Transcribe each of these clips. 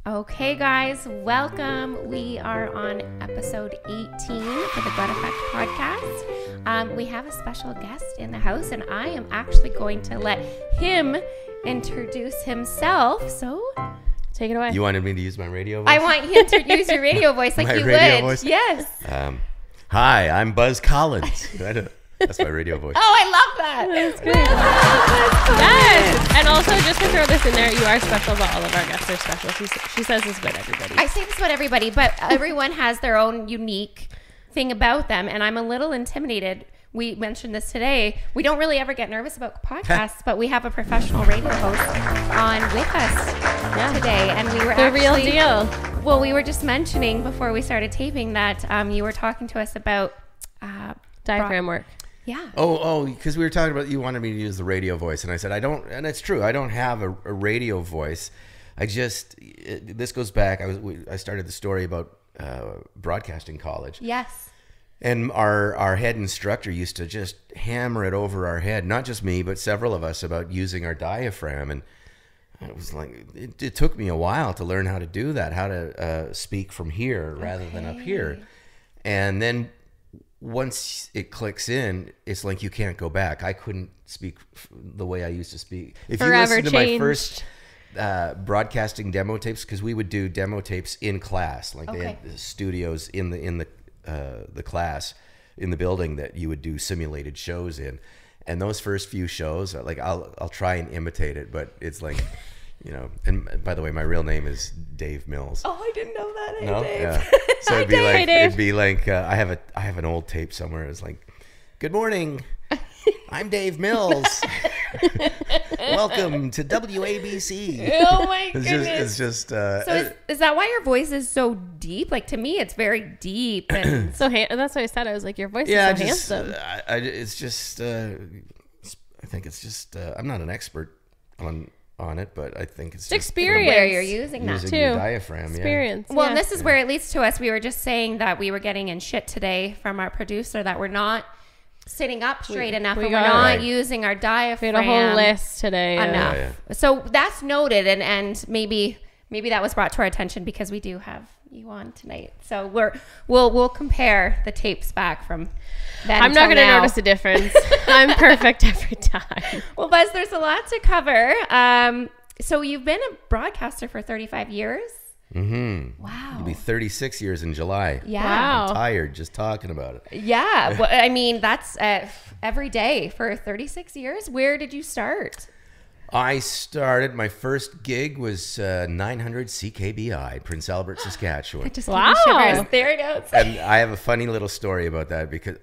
Okay, guys, welcome. We are on episode 18 for the Gwen Effect podcast. We have a special guest in the house, and I am actually going to let him introduce himself. So, take it away. You wanted me to use my radio voice? I want you to use your radio voice like my you radio would. Voice? Yes. Hi, I'm Buzz Collins. That's my radio voice. Oh, I love that. That's great. Yes. And also, just to throw this in there, you are special, but all of our guests are special. She says this about everybody. I say this about everybody, but everyone has their own unique thing about them, and I'm a little intimidated. We mentioned this today. We don't really ever get nervous about podcasts, but we have a professional radio host on with us today, and we were the actually, real deal. Well, we were just mentioning before we started taping that you were talking to us about diaphragm work. Yeah. Oh, because we were talking about, you wanted me to use the radio voice, and I said I don't, and it's true. I don't have a radio voice. This goes back. I started the story about broadcasting college. Yes. And our head instructor used to just hammer it over our head, not just me, but several of us, about using our diaphragm. And it was like, it took me a while to learn how to do that, how to speak from here rather than up here. And then once it clicks in, it's like you can't go back. I couldn't speak the way I used to speak. If you listen to my first broadcasting demo tapes, because we would do demo tapes in class, like they had the studios in the class in the building that you would do simulated shows in, and those first few shows, like I'll try and imitate it, but it's like, you know. And by the way, my real name is Dave Mills. Oh, I didn't know that. Hey, no, Dave. yeah. So it'd be like I have an old tape somewhere. It's like, good morning, I'm Dave Mills. Welcome to WABC. Oh my goodness. It's just. So is that why your voice is so deep? Like, to me, it's very deep. And So that's what I said. I was like, your voice is so handsome. It's just. I think it's just. I'm not an expert on it, but I think it's just experience. Where you're using that too. Your diaphragm. Experience. Well, and this is where it leads to us. We were just saying that we were getting in shit today from our producer that we're not sitting up straight enough, and we're not using our diaphragm. We had a whole list today. Enough. Yeah. So that's noted, and maybe that was brought to our attention because we do have you on tonight. So we'll compare the tapes back from then. I'm not going to now. notice a difference. I'm perfect every time. Well, Buzz, there's a lot to cover. So you've been a broadcaster for 35 years. Mm-hmm. Wow. It'll be 36 years in July. Yeah. Wow. I'm tired just talking about it. Yeah. Well, I mean, that's every day for 36 years. Where did you start? I started, my first gig was 900 CKBI, Prince Albert, Saskatchewan. Just Wow. shivers. There it goes. And I have a funny little story about that, because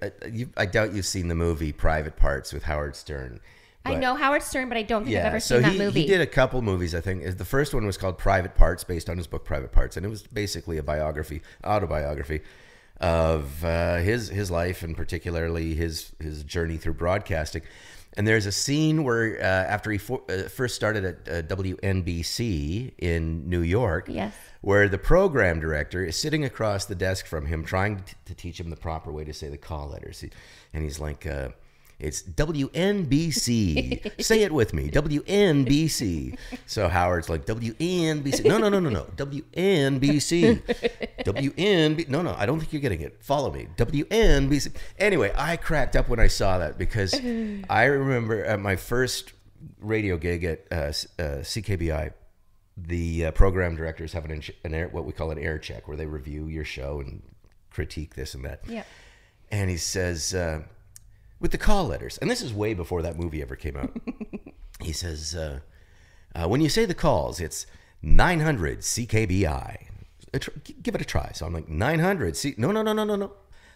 I doubt you've seen the movie Private Parts with Howard Stern. I know Howard Stern, but I don't think I've ever so seen that movie. He did a couple movies, I think. The first one was called Private Parts, based on his book Private Parts, and it was basically autobiography of his life, and particularly his journey through broadcasting. And there's a scene where after he first started at WNBC in New York, where the program director is sitting across the desk from him, trying to teach him the proper way to say the call letters, and he's like, it's WNBC. Say it with me. WNBC. So Howard's like, WNBC. No. WNBC. WNB. No, I don't think you're getting it. Follow me. WNBC. Anyway, I cracked up when I saw that, because I remember at my first radio gig at CKBI, the program directors have what we call an air check, where they review your show and critique this and that. Yeah. And he says, with the call letters, and this is way before that movie ever came out, he says, when you say the calls, it's 900 CKBI. Give it a try. So I'm like, 900 No.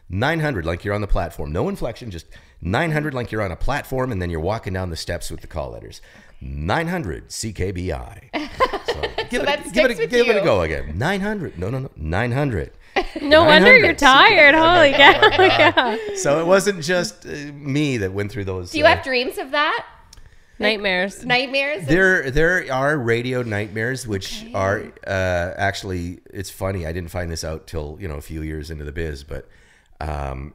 900 like you're on the platform. No inflection, just 900 like you're on a platform, and then you're walking down the steps with the call letters. 900 CKBI. So give it a go again. 900. No. 900. No wonder you're tired. Holy cow. Yeah. So it wasn't just me that went through those. Do you have dreams of that? Nightmares. Nightmares? There are radio nightmares, which are actually, it's funny. I didn't find this out till, a few years into the biz, but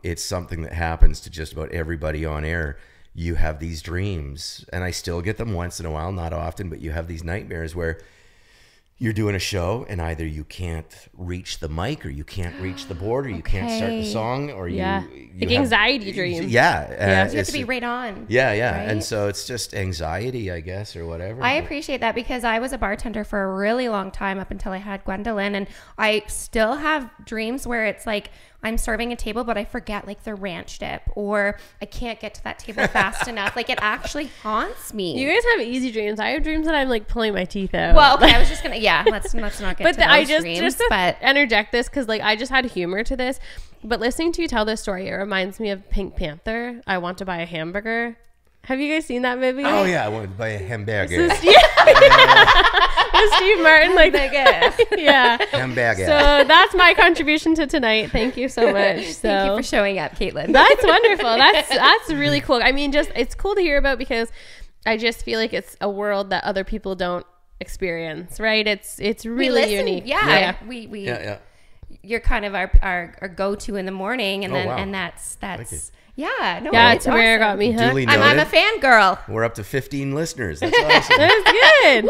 it's something that happens to just about everybody on air. You have these dreams, and I still get them once in a while, not often, but you have these nightmares where you're doing a show and either you can't reach the mic or you can't reach the board or you can't start the song or you like anxiety dreams. Yeah. You have to be right on. Yeah. Right? And so it's just anxiety, I guess, or whatever. I appreciate that because I was a bartender for a really long time up until I had Gwendolyn, and I still have dreams where it's like I'm serving a table, but I forget like the ranch dip, or I can't get to that table fast enough. Like it actually haunts me. You guys have easy dreams. I have dreams that I'm like pulling my teeth out. Well, okay, I was just gonna, let's not get to those I dreams. But interject this because like I just had humor to this. But listening to you tell this story, it reminds me of Pink Panther. I Want to Buy a Hamburger. Have you guys seen that movie? Oh yeah, I wanted to buy a hamburger. So Steve Martin, like yeah. Hamburger. So that's my contribution to tonight. Thank you so much. Thank you for showing up, Caitlin. That's wonderful. That's really cool. I mean, just it's cool to hear about because I just feel like it's a world that other people don't experience. Right? It's really unique. Yeah. We you're kind of our go-to in the morning, and and that's yeah, it's Tamara awesome. got me hooked. Duly I'm a noted. fangirl. We're up to 15 listeners. That's awesome. That's good.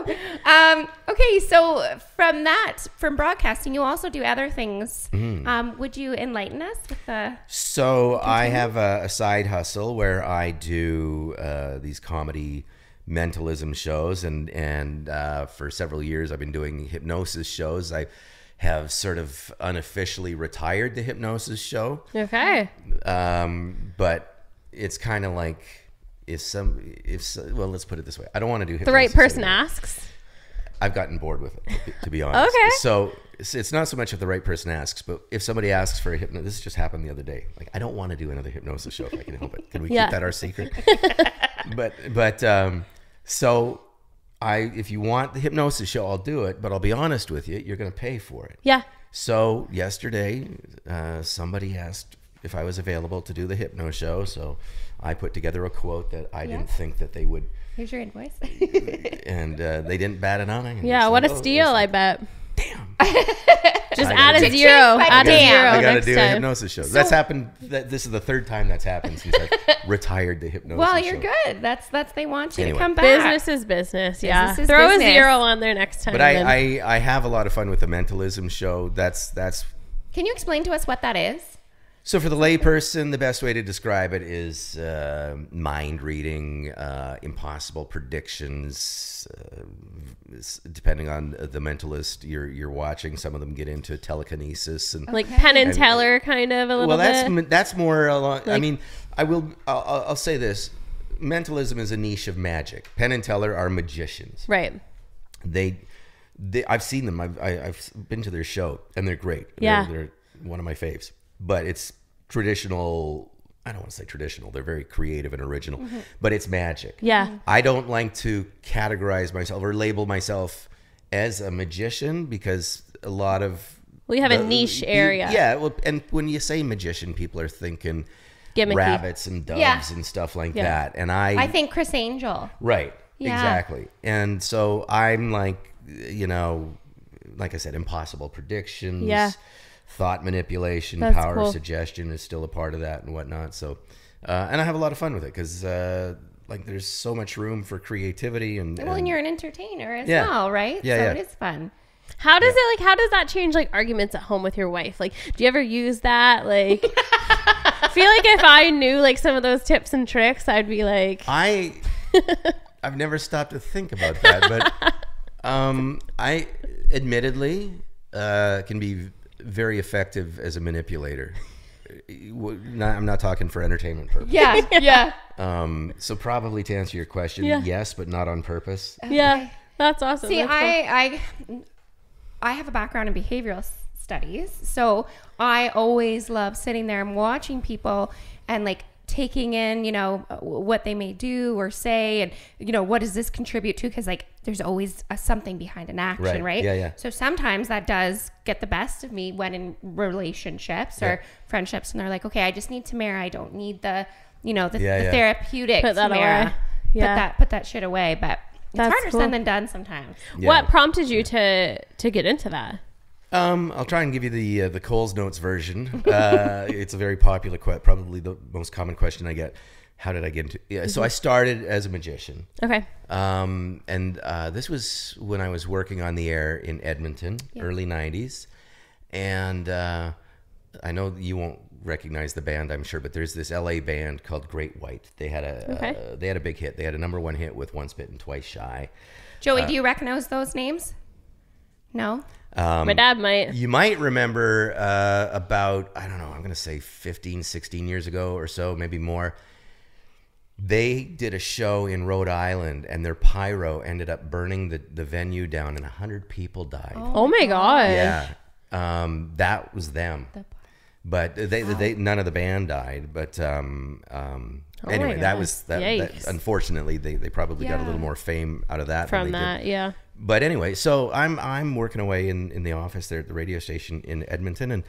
Woohoo! Okay, so from broadcasting, you also do other things. Would you enlighten us with the? So I have a side hustle where I do these comedy mentalism shows, and for several years I've been doing hypnosis shows. I have sort of unofficially retired the hypnosis show. Okay. But it's kind of like well, let's put it this way. I don't want to do hypnosis The right person anymore. asks. I've gotten bored with it, to be honest. Okay. So it's not so much if the right person asks, but if somebody asks for a hypnosis, this just happened the other day. Like, I don't want to do another hypnosis show if I can help it. Can we keep that our secret? So if you want the hypnosis show, I'll do it, but I'll be honest with you, you're going to pay for it. Yeah. So yesterday, somebody asked if I was available to do the hypno show. So I put together a quote that I didn't think that they would. Here's your invoice. And they didn't bat an eye. Yeah, what a steal, I bet. Damn. Just add a zero. Add a zero I got to next do a time. hypnosis show. That's happened. This is the third time that's happened since I retired the hypnosis Well, show. you're good. That's they want you to Anyway. come back. Business is business. Yeah. Business is Throw business. a zero on there next time. But I have a lot of fun with the mentalism show. That's Can you explain to us what that is? so for the layperson, the best way to describe it is mind reading, impossible predictions. Depending on the mentalist you're watching, some of them get into telekinesis and like Penn and Teller, kind of a little bit. That's more along. I mean, I'll say this: mentalism is a niche of magic. Penn and Teller are magicians. Right. I've seen them. I've been to their show, and they're great. Yeah. They're one of my faves. But it's traditional. I don't want to say traditional. They're very creative and original. But it's magic. Yeah. I don't like to categorize myself or label myself as a magician because a lot of We have a niche area. Yeah. Well, and when you say magician, people are thinking Gimmicky. rabbits and doves and stuff like that. And I think Chris Angel. Right. Yeah. Exactly. And so I'm like, like I said, impossible predictions. Yeah. Thought manipulation, That's power cool. of suggestion is still a part of that and whatnot. So, and I have a lot of fun with it because, there's so much room for creativity and you're an entertainer as Yeah. well, right? Yeah, so yeah. it is fun. How does it that change like arguments at home with your wife? Like, do you ever use that? Like, I feel like if I knew like some of those tips and tricks, I'd be like, I've never stopped to think about that, but I admittedly can be very effective as a manipulator. I'm not talking for entertainment purposes. Yeah. So probably to answer your question, yes, but not on purpose. yeah, that's awesome. See, That's cool. I have a background in behavioral studies, so I always love sitting there and watching people and like taking in, what they may do or say, and what does this contribute to? Because like there's always something behind an action, right? Yeah. So sometimes that does get the best of me when in relationships or friendships, and they're like, okay, I just need Tamara. I don't need the therapeutic Put that Tamara. away. Yeah. Put that shit away. But it's That's harder cool. said than done sometimes. Yeah. What prompted you to get into that? I'll try and give you the Coles Notes version. It's a very popular probably the most common question I get. how did I get into? Yeah, so I started as a magician. Okay. And this was when I was working on the air in Edmonton, early '90s, and I know you won't recognize the band, I'm sure, but there's this LA band called Great White. They had a big hit. They had a #1 hit with Once Bitten, Twice Shy. Joey, do you recognize those names? No? My dad might. You might remember about, I don't know, I'm going to say 15, 16 years ago or so, maybe more. They did a show in Rhode Island, and their pyro ended up burning the venue down, and 100 people died. Oh my God. Yeah. That was them. But they none of the band died. But anyway, that unfortunately they probably got a little more fame out of that from that. Yeah. But anyway, so I'm working away in the office there at the radio station in Edmonton, and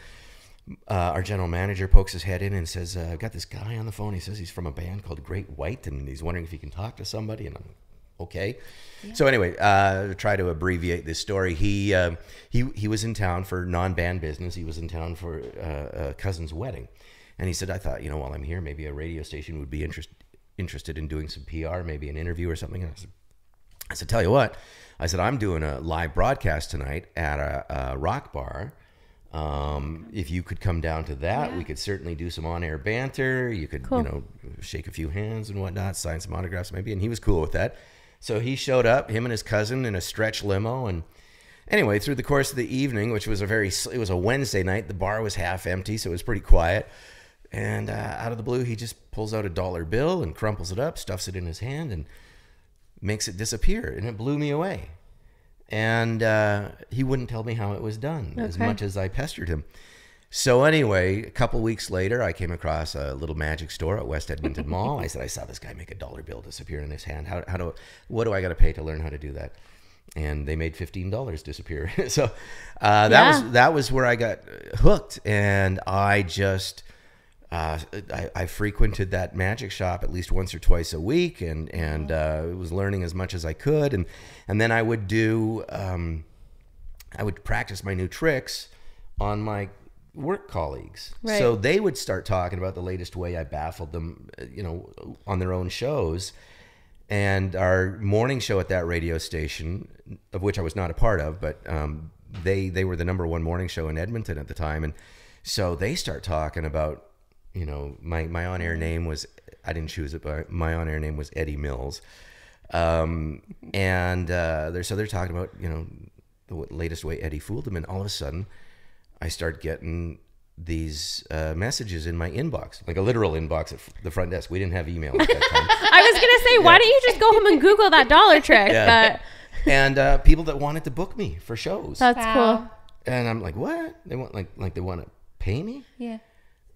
our general manager pokes his head in and says, "I've got this guy on the phone. He says he's from a band called Great White, and he's wondering if he can talk to somebody." And I'm okay. Yeah. So anyway, to try to abbreviate this story, he was in town for non-band business. He was in town for a cousin's wedding, and he said, "I thought, while I'm here, maybe a radio station would be interested in doing some PR, maybe an interview or something." And I said, "Tell you what," I said, "I'm doing a live broadcast tonight at a rock bar. If you could come down to that, we could certainly do some on-air banter. You could, shake a few hands and whatnot, sign some autographs maybe." And he was cool with that. So he showed up, him and his cousin, in a stretch limo. And anyway, through the course of the evening, which was it was a Wednesday night, the bar was half empty, so it was pretty quiet. And out of the blue, he just pulls out a $1 bill and crumples it up, stuffs it in his hand, and makes it disappear. And it blew me away. And he wouldn't tell me how it was done, as much as I pestered him. So anyway, a couple weeks later, I came across a little magic store at West Edmonton Mall. I said, "I saw this guy make a $1 bill disappear in his hand. What do I got to pay to learn how to do that?" And they made $15 disappear. So that was where I got hooked, and I just I frequented that magic shop at least once or twice a week, and was learning as much as I could, and then I would do I would practice my new tricks on my work colleagues. Right. So they would start talking about the latest way I baffled them, on their own shows. And our morning show at that radio station, of which I was not a part of, but they were the #1 morning show in Edmonton at the time, and so they start talking about, my on-air name was, I didn't choose it, but my on-air name was Eddie Mills. And they're talking about, the latest way Eddie fooled them. And all of a sudden, I start getting these messages in my inbox, like a literal inbox at the front desk. We didn't have email at that time. I was going to say, why don't you just go home and Google that dollar trick? Yeah. And people that wanted to book me for shows. That's cool. And I'm like, what? They want like they want to pay me? Yeah.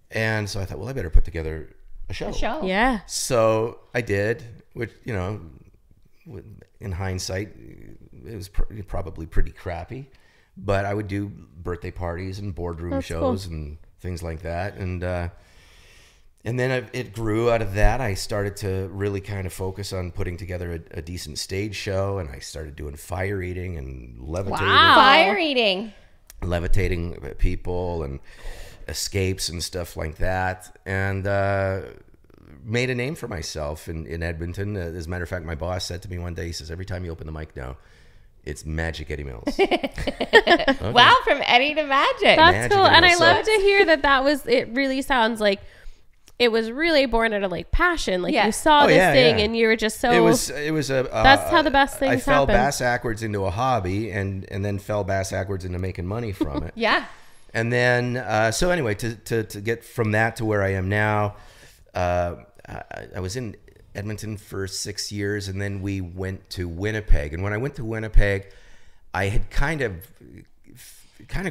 And so I thought, well, I better put together a show. Yeah. So I did, which, in hindsight, it was probably pretty crappy. But I would do birthday parties and boardroom shows and things like that. And then it grew out of that. I started to really kind of focus on putting together a decent stage show. And I started doing fire eating and levitating. Wow. Fire eating. Levitating people and escapes and stuff like that. And made a name for myself in Edmonton. As a matter of fact, my boss said to me one day, he says, "Every time you open the mic now, it's Magic Eddie Mills." Okay. Wow, from Eddie to Magic. That's Magic cool. And I so, love to hear that was, it really sounds like it was really born out of like passion. Like you saw this thing and you were just so. It was a. That's how the best things happen. I fell bass-ackwards into a hobby and then fell bass-ackwards into making money from it. Yeah. And then, so anyway, to get from that to where I am now, I was in Edmonton for 6 years, and then we went to Winnipeg. And when I went to Winnipeg, I had kind of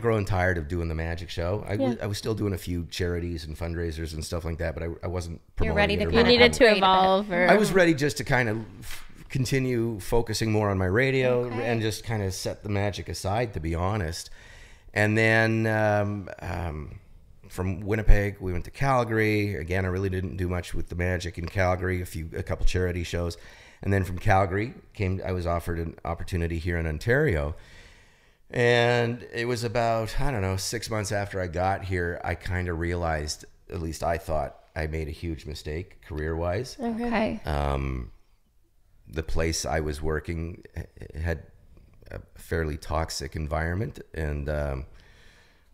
grown tired of doing the magic show. I was still doing a few charities and fundraisers and stuff like that, but I wasn't promoting. You're ready to it. You needed to evolve. I was ready just to kind of continue focusing more on my radio and just kind of set the magic aside, to be honest. And then from Winnipeg, we went to Calgary. Again, I really didn't do much with the magic in Calgary, a couple charity shows. And then from Calgary, I was offered an opportunity here in Ontario. And it was about, 6 months after I got here, I kind of realized, at least I thought, I made a huge mistake career-wise. Okay. The place I was working had a fairly toxic environment, and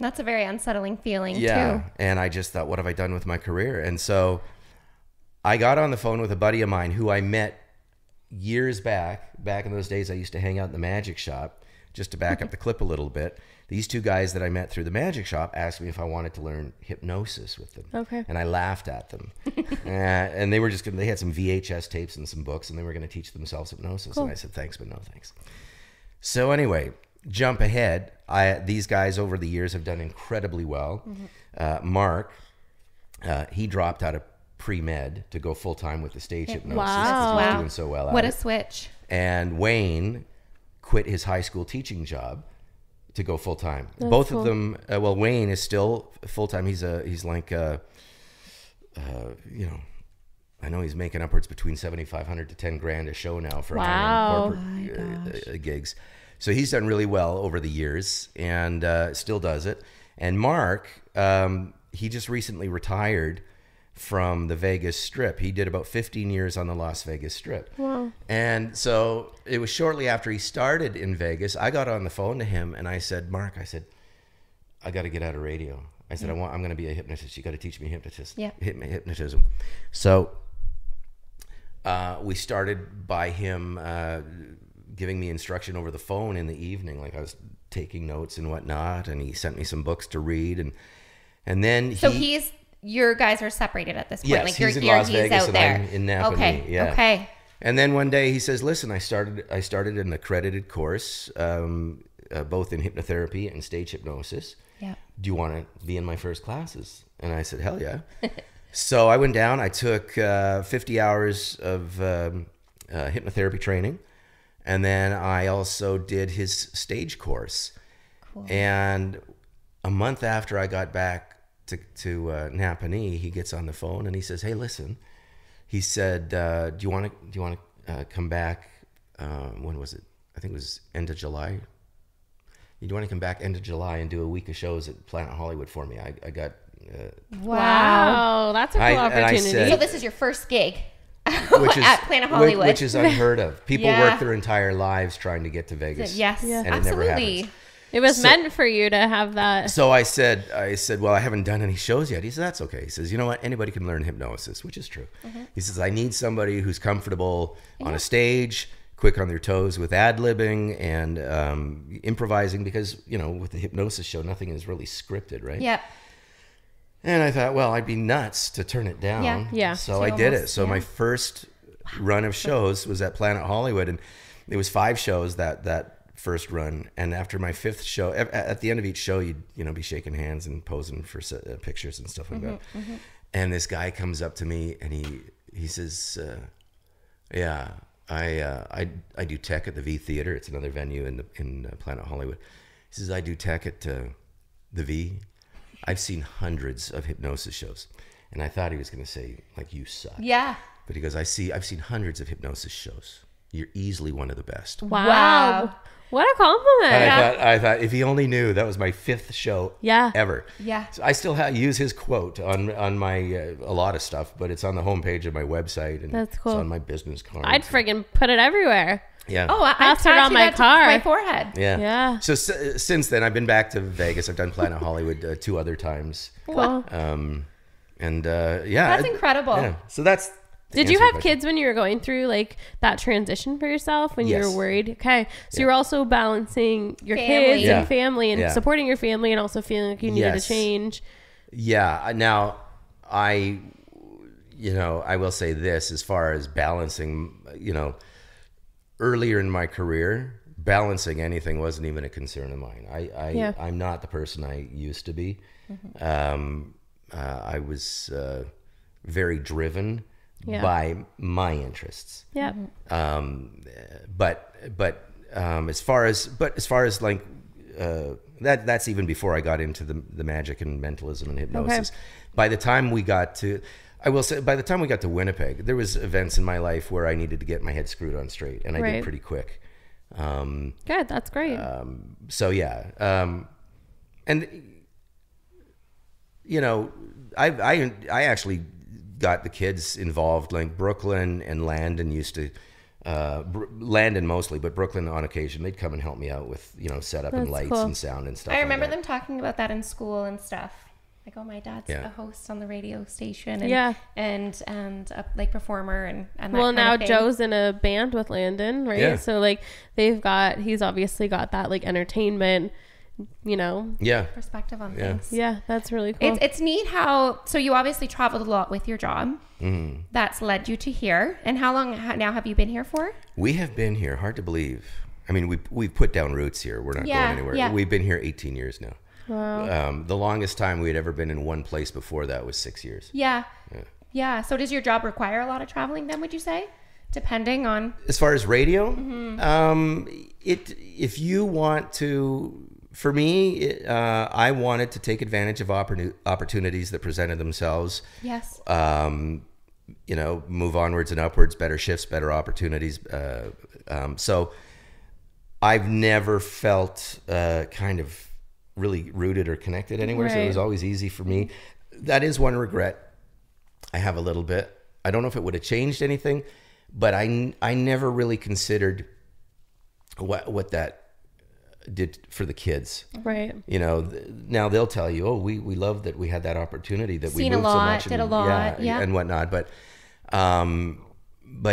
That's a very unsettling feeling yeah, too. and I just thought, what have I done with my career? And so I got on the phone with a buddy of mine who I met years back in those days. I used to hang out in the magic shop. Just to back up the clip a little bit, these two guys that I met through the magic shop asked me if I wanted to learn hypnosis with them. Okay. And I laughed at them. And they were just they had some VHS tapes and some books, and they were going to teach themselves hypnosis. Cool. And I said, thanks, but no thanks. So anyway, jump ahead. These guys over the years have done incredibly well. Mark, he dropped out of pre-med to go full-time with the stage hypnosis. Wow. He's doing so well at What a it. switch. And Wayne quit his high school teaching job to go full time. That's Both cool. of them. Well, Wayne is still full time. He's like, you know, I know he's making upwards between $7,500 to $10,000 a show now for Wow. high-end corporate gigs. So he's done really well over the years, and still does it. And Mark, he just recently retired from the Vegas Strip. He did about 15 years on the Las Vegas Strip. Wow. And so it was shortly after he started in Vegas, I got on the phone to him and I said, Mark, I said, I got to get out of radio. I said, I'm going to be a hypnotist. You got to teach me hypnotism. So we started by him giving me instruction over the phone in the evening. Like I was taking notes and whatnot, and he sent me some books to read. And then So your guys are separated at this point. Yes, like he's you're in Las he's Vegas out and there. I'm in Napa. Okay. Yeah. Okay. And then one day he says, listen, I started an accredited course, both in hypnotherapy and stage hypnosis. Yeah. Do you want to be in my first classes? And I said, hell yeah. So I went down, I took 50 hours of hypnotherapy training. And then I also did his stage course. Cool. And a month after I got back to Napa, he gets on the phone and he says, hey, listen, he said, do you want to come back? When was it? I think it was end of July. Do you want to come back end of July and do a week of shows at Planet Hollywood for me? I got... Wow. That's a cool and I opportunity. said- So this is your first gig which is, at Planet Hollywood. Which is unheard of. People Yeah. work their entire lives trying to get to Vegas. Yes, Yeah. And it never absolutely. happens. It was So- meant for you to have that. So I said, well, I haven't done any shows yet. He said, that's okay. He says, you know what? Anybody can learn hypnosis, which is true. He says, I need somebody who's comfortable on a stage, quick on their toes with ad-libbing and improvising, because, you know, with the hypnosis show, nothing is really scripted, right? Yep. And I thought, well, I'd be nuts to turn it down. Yeah. Yeah. So So I did it. almost- So yeah. my first run of shows was at Planet Hollywood, and it was 5 shows that first run. And after my 5th show, at the end of each show, you'd be shaking hands and posing for pictures and stuff like that. And this guy comes up to me and he says, yeah, I do tech at the V Theater. It's another venue in Planet Hollywood. He says, I do tech at the V. I've seen hundreds of hypnosis shows. And I thought he was going to say, like, you suck. Yeah. But he goes, I've seen hundreds of hypnosis shows. You're easily one of the best. Wow. What a compliment. And I thought if he only knew that was my 5th show Yeah. ever. Yeah. So I still use his quote on my a lot of stuff, but it's on the homepage of my website and That's cool. it's on my business card. I'd friggin' put it everywhere. yeah. Oh, I Plastered on tattooed my that to car. my forehead. yeah. Yeah. So since then, I've been back to Vegas. I've done Planet Hollywood 2 other times. Cool. And yeah. That's incredible. Yeah. So that's. to Did you answer your have question. kids when you were going through like that transition for yourself when you Yes. were worried? Okay. So Yeah. you were also balancing your Family. kids Yeah. and family and Yeah. supporting your family and also feeling like you needed Yes. to change. Yeah. Now, I will say this as far as balancing, earlier in my career, balancing anything wasn't even a concern of mine. Yeah. I'm not the person I used to be. I was very driven Yeah. by my interests. Yeah. But as far as like that's even before I got into the magic and mentalism and hypnosis. Okay. By the time we got to Winnipeg, there was events in my life where I needed to get my head screwed on straight, and I Right. did pretty quick. Good. That's great. So yeah, and I actually got the kids involved. Like Brooklyn and Landon used to, Landon mostly, but Brooklyn on occasion, they'd come and help me out with, setup and lights cool. and sound and stuff. I remember like that. them talking about that in school and stuff. Like, oh, my dad's Yeah. a host on the radio station, and and a like performer, and that Well, kind now of thing. Joe's in a band with Landon, right? Yeah. So like he's obviously got that like entertainment, Yeah. perspective on Yeah. things. Yeah, that's really cool. It's neat how, so you obviously traveled a lot with your job. Mm-hmm. That's led you to here. And how long now have you been here for? We have been here, hard to believe. I mean, we've put down roots here. We're not going anywhere. Yeah. We've been here 18 years now. Wow. The longest time we had ever been in one place before that was 6 years. Yeah. So does your job require a lot of traveling then, would you say? Depending on... As far as radio, if you want to, for me, I wanted to take advantage of opportunities that presented themselves. Yes. Move onwards and upwards, better shifts, better opportunities. So I've never felt kind of really rooted or connected anywhere. So it was always easy for me. That is one regret I have a little bit. I don't know if it would have changed anything, but I never really considered what that did for the kids. Right. Now they'll tell you, oh, we love that we had that opportunity, that we Seen a moved lot, so much did a lot, yeah. and whatnot. But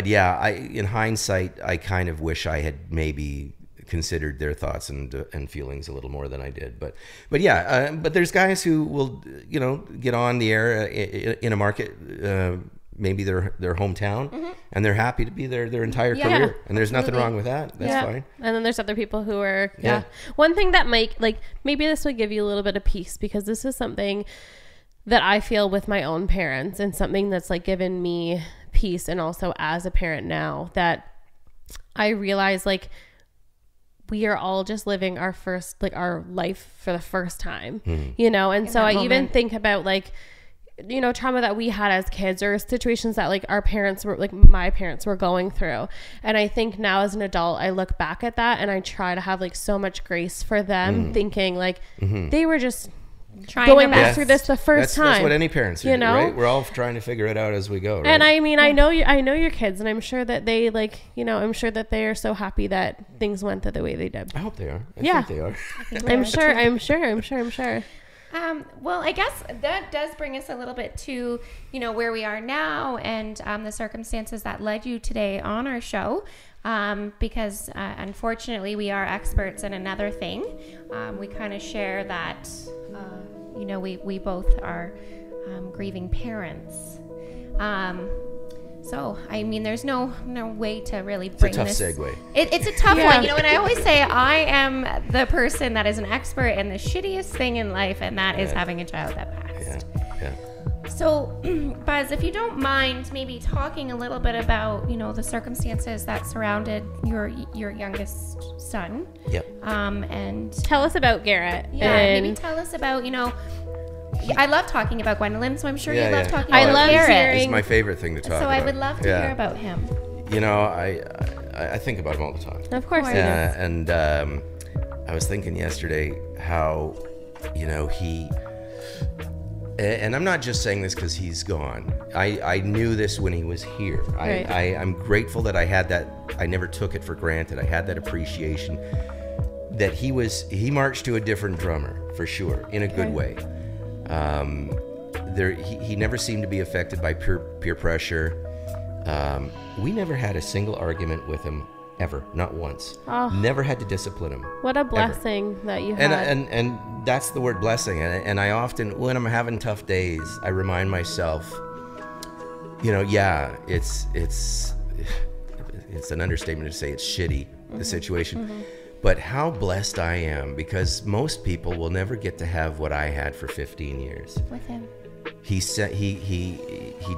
yeah, in hindsight, I kind of wish I had maybe considered their thoughts and feelings a little more than I did. But yeah, but there's guys who will, get on the air in a market, maybe their hometown, and they're happy to be there their entire career, and there's nothing wrong with that. That's fine. And then there's other people who are one thing that might, like, maybe this would give you a little bit of peace, because this is something that I feel with my own parents, and something that's like given me peace, and also as a parent now, that I realize, like, we are all just living our life for the first time, and so I even think about, like, trauma that we had as kids, or situations that like our parents were, like my parents were going through. And I think now as an adult, I look back at that and I try to have like so much grace for them, thinking like they were just going through this the first time. That's what any parents are, right? We're all trying to figure it out as we go, right? And I mean, I know your kids, and I'm sure that they I'm sure that they are so happy that things went the way they did. I hope they are. I think they are. I'm sure. Well, I guess that does bring us a little bit to, where we are now, and the circumstances that led you today on our show. Because unfortunately, we are experts in another thing. We kind of share that, we both are grieving parents. So, I mean, there's no way to really bring this. It's a tough segue. It's a tough one, and I always say I am the person that is an expert in the shittiest thing in life, and that is having a child that passed. Yeah. So, Buzz, if you don't mind maybe talking a little bit about, the circumstances that surrounded your youngest son. Yep. And tell us about Garrett. Yeah, maybe tell us about, I love talking about Gwendolyn, so I'm sure you love talking I about love Garrett. hearing. It's my favorite thing to talk about. So I would love to hear about him. I think about him all the time. Of course you do. And I was thinking yesterday how, he... And I'm not just saying this because he's gone. I knew this when he was here. Right. I'm grateful that I had that. I never took it for granted. I had that appreciation that he marched to a different drummer, for sure, in a good way. He never seemed to be affected by peer pressure. We never had a single argument with him, ever, not once. Never had to discipline him. What a blessing that you had. And that's the word blessing. And I often, when I'm having tough days, I remind myself, it's an understatement to say it's shitty, the situation. But how blessed I am, because most people will never get to have what I had for 15 years. With him. He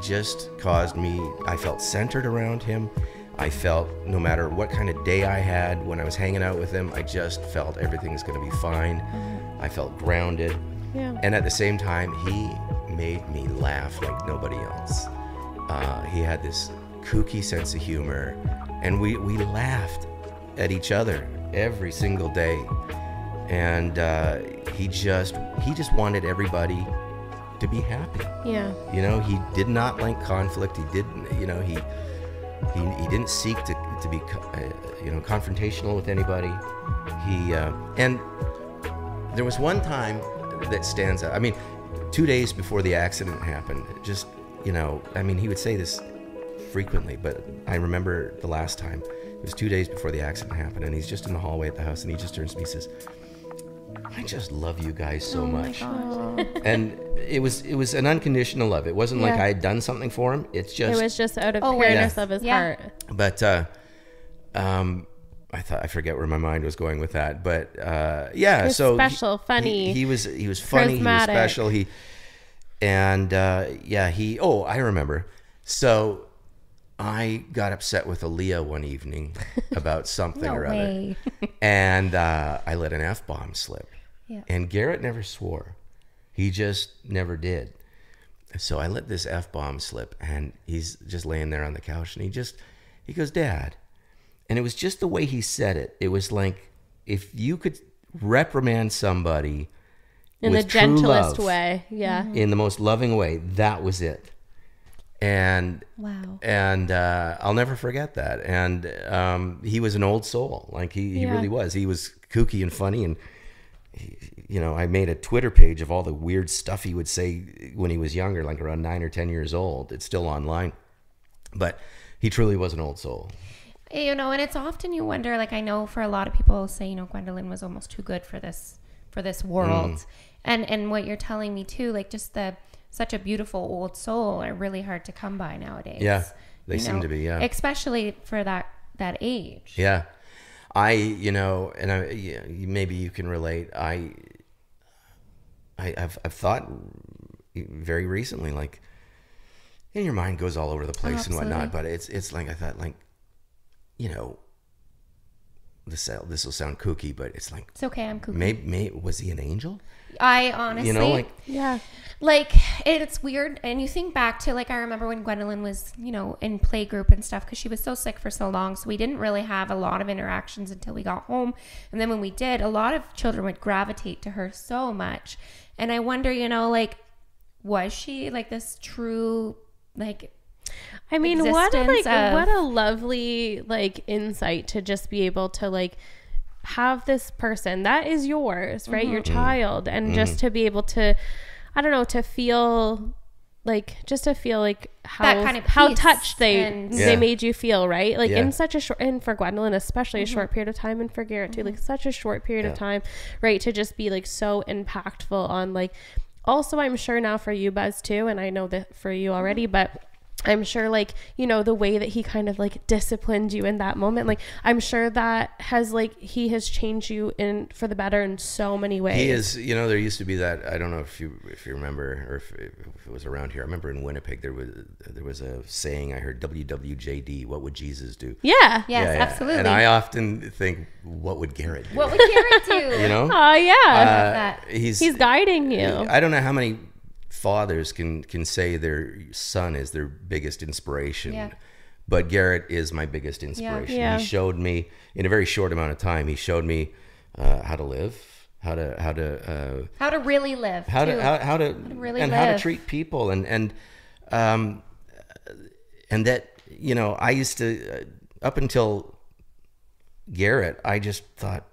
just caused me, I felt centered around him. I felt no matter what kind of day I had when I was hanging out with him, I just felt everything's going to be fine. I felt grounded. Yeah. And at the same time, he made me laugh like nobody else. He had this kooky sense of humor, and we laughed at each other every single day. And he just wanted everybody to be happy. Yeah. You know, he did not like conflict. He didn't, you know, he didn't seek to be, you know, confrontational with anybody. And there was one time that stands out. I mean, 2 days before the accident happened, just, you know, I mean, he would say this frequently, but I remember the last time. It was 2 days before the accident happened, and he's just in the hallway at the house, and he just turns to me and says, I just love you guys so much. And it was an unconditional love. It wasn't like I had done something for him. It was just out of pureness of his heart. But I forget where my mind was going with that. But so special, funny. He was funny. He was special. I remember. So I got upset with Aaliyah one evening about something or other. And I let an F-bomb slip. Yeah. And Garrett never swore. He just never did. So I let this F-bomb slip, and he's just laying there on the couch, and he goes, Dad. And it was just the way he said it. It was like, if you could reprimand somebody in the gentlest way, in the most loving way, that was it. And I'll never forget that. And he was an old soul. Like he really was. He was kooky and funny. And you know, I made a Twitter page of all the weird stuff he would say when he was younger, like around 9 or 10 years old. It's still online, but he truly was an old soul. You know, and it's often you wonder. Like I know for a lot of people say, you know, Gwendolyn was almost too good for this world. And what you're telling me too, like just such a beautiful old soul are really hard to come by nowadays. Yeah, they seem to be, yeah. Especially for that age. Yeah. Maybe you can relate. I've thought very recently, like, and your mind goes all over the place and whatnot, but it's like, I thought, like, you know, this will sound kooky, but it's like, it's okay, I'm kooky. Maybe was he an angel? I honestly, you know, like, yeah, like it's weird. And you think back to, like, I remember when Gwendolyn was, you know, in playgroup and stuff, because she was so sick for so long, so we didn't really have a lot of interactions until we got home. And then when we did, a lot of children would gravitate to her so much. And I wonder, you know, like, was she like this true, like, I mean, what a lovely, like, insight to just be able to, like, have this person that is yours, right? Your child. And just to be able to, I don't know, to feel like how kind of how touched they made you feel, right? Like in such a short, and for Gwendolyn especially, a short period of time, and for Garrett too, like such a short period of time, right? To just be like so impactful on, like, also I'm sure now for you, Buzz, too, and I know that for you already, but I'm sure, like, you know, the way that he kind of like disciplined you in that moment, like, I'm sure that has, like, he has changed you for the better in so many ways. He is, you know, there used to be that, I don't know if you remember, or if it was around here. I remember in Winnipeg, there was a saying I heard, WWJD, what would Jesus do? Yeah. Yes, absolutely. And I often think, what would Garrett do? What would Garrett do? You know? Oh, yeah. I love that. He's guiding you. I don't know how many fathers can say their son is their biggest inspiration, but Garrett is my biggest inspiration. He showed me, in a very short amount of time, he showed me how to live, how to really live, how to really and live. How to treat people, and that, you know, I used to, up until Garrett, I just thought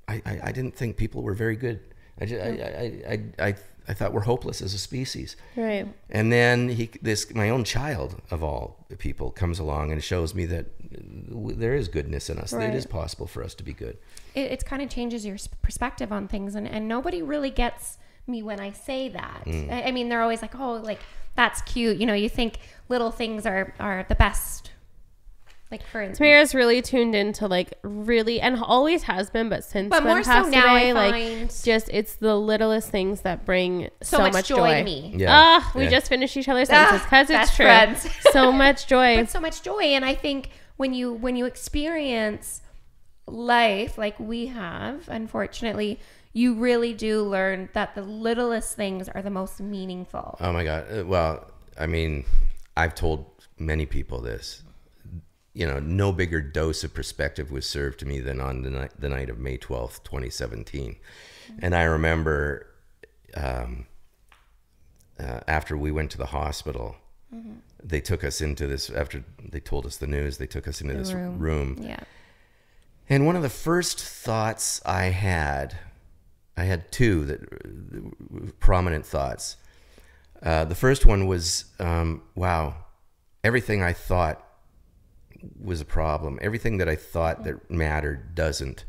I didn't think people were very good. I thought we're hopeless as a species. Right. And then my own child of all people comes along and shows me that there is goodness in us. Right. That it is possible for us to be good. It kind of changes your perspective on things. And nobody really gets me when I say that. I mean, they're always like, oh, like, that's cute. You know, you think little things are the best. Like, for instance, Tamara's really tuned into, like, really, and always has been, but since Gwen more passed so now, away, I like, find just, it's the littlest things that bring so much joy to me. Yeah. We just finished each other's sentences because it's true. Friends. So much joy. But so much joy. And I think when you experience life like we have, unfortunately, you really do learn that the littlest things are the most meaningful. Oh my God. Well, I mean, I've told many people this. You know, no bigger dose of perspective was served to me than on the night of May 12th, 2017. And I remember after we went to the hospital, they took us into this, after they told us the news, they took us into this room. Yeah. And one of the first thoughts I had two prominent thoughts. The first one was, wow, everything I thought was a problem. Everything that I thought that mattered doesn't.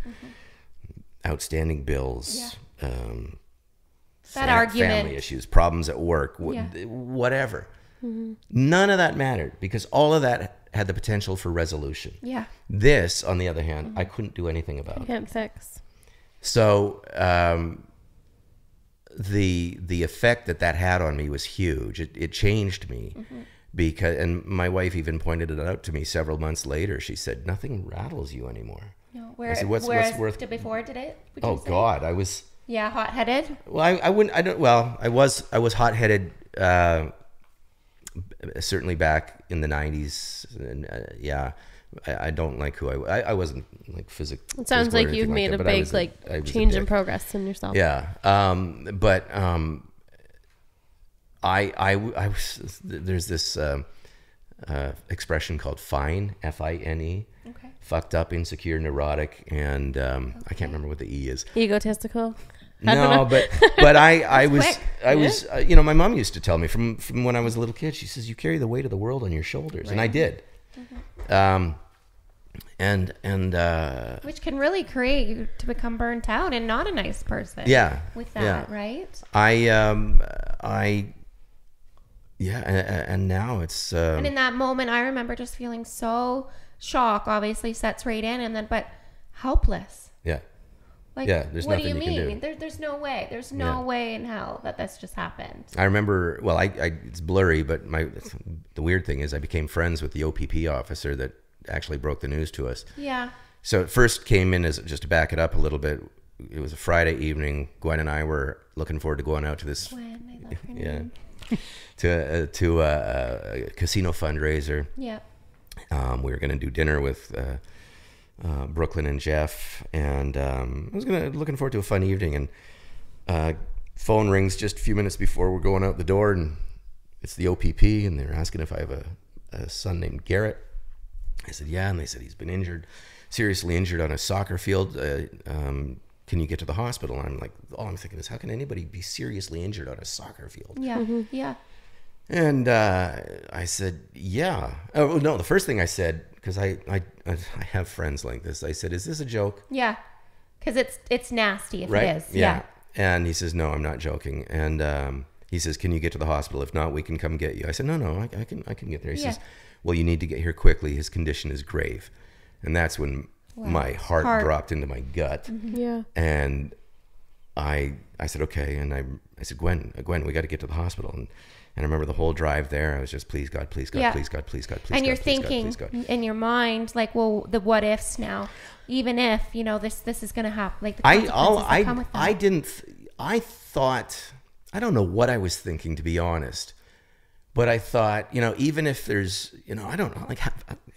Outstanding bills, that argument, family issues, problems at work, whatever. None of that mattered because all of that had the potential for resolution. Yeah. This, on the other hand, I couldn't do anything about. You can't fix. So the effect that had on me was huge. It changed me because, and my wife even pointed it out to me several months later. She said, "Nothing rattles you anymore." No, whereas before did it? Oh God, I was. Yeah, hot-headed. Well, I wouldn't. I don't. Well, I was hot-headed. Certainly back in the 90s, and I don't like who I wasn't like physically. It sounds like you've made a big change in progress in yourself. Yeah, but I was. There's this expression called FINE, FINE. Okay. Fucked up, insecure, neurotic, and I can't remember what the E is. Egotistical. No, but I was you know, my mom used to tell me from when I was a little kid. She says, "You carry the weight of the world on your shoulders," right. And I did. And which can really create you to become burnt out and not a nice person. Yeah. With that, right? And now it's. And in that moment, I remember just feeling so shock. Obviously, sets right in, and then but helpless. Yeah. Like, there's what nothing do you mean? can do. There's no way. There's no way in hell that this just happened. I remember, well, it's blurry, but the weird thing is I became friends with the OPP officer that actually broke the news to us. Yeah. So it first came in as, just to back it up a little bit, it was a Friday evening. Gwen and I were looking forward to going out to this. Gwen, I love her name. to a casino fundraiser. Yeah. We were going to do dinner with Brooklyn and Jeff, and I was looking forward to a fun evening. And phone rings just a few minutes before we're going out the door, and it's the OPP, and they're asking if I have a son named Garrett. I said, yeah, and they said he's been seriously injured on a soccer field. Can you get to the hospital? And I'm like, all I'm thinking is, how can anybody be seriously injured on a soccer field? Yeah, yeah. And I said, yeah. Oh no, the first thing I said, because I have friends like this, I said, is this a joke? Yeah, because it's nasty if right? it is. Yeah. And he says, no, I'm not joking. And he says, can you get to the hospital? If not, we can come get you. I said, no, I can get there. He says, well, you need to get here quickly. His condition is grave. And that's when my heart dropped into my gut. Mm-hmm. Yeah. And I said, okay. And I said, Gwen, we got to get to the hospital. And I remember the whole drive there, I was just, please God, please God, please God, please God, please God. And you're please thinking God, please God. in your mind, like, well, the what ifs now, even if, this is going to happen, like the consequences that come with that. I thought, I don't know what I was thinking, to be honest, but I thought, even if there's, I don't know, like,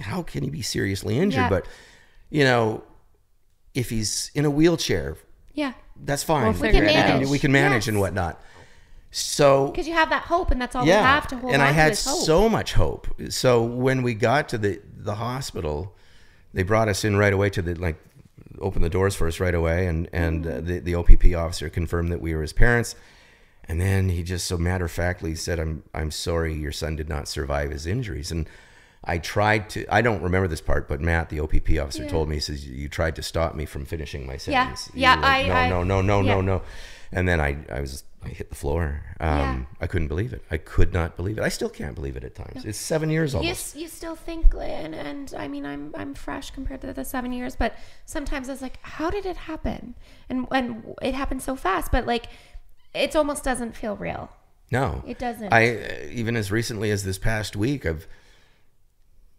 how can he be seriously injured? But, if he's in a wheelchair, that's fine. Well, we can manage and whatnot. So, because you have that hope, and that's all we have to hold on to. And I had is hope. so much hope. So when we got to the hospital, they brought us in right away to open the doors for us right away, and the OPP officer confirmed that we were his parents. And then he just so matter-of-factly said, I'm sorry, your son did not survive his injuries. And I tried to, I don't remember this part, but Matt, the OPP officer, told me, he says, you tried to stop me from finishing my sentence. No. And then I hit the floor. I couldn't believe it. I could not believe it. I still can't believe it at times. It's 7 years almost. You still think, and I mean, I'm fresh compared to the 7 years, but sometimes I was like, how did it happen? And it happened so fast, but it almost doesn't feel real. No, it doesn't. Even as recently as this past week,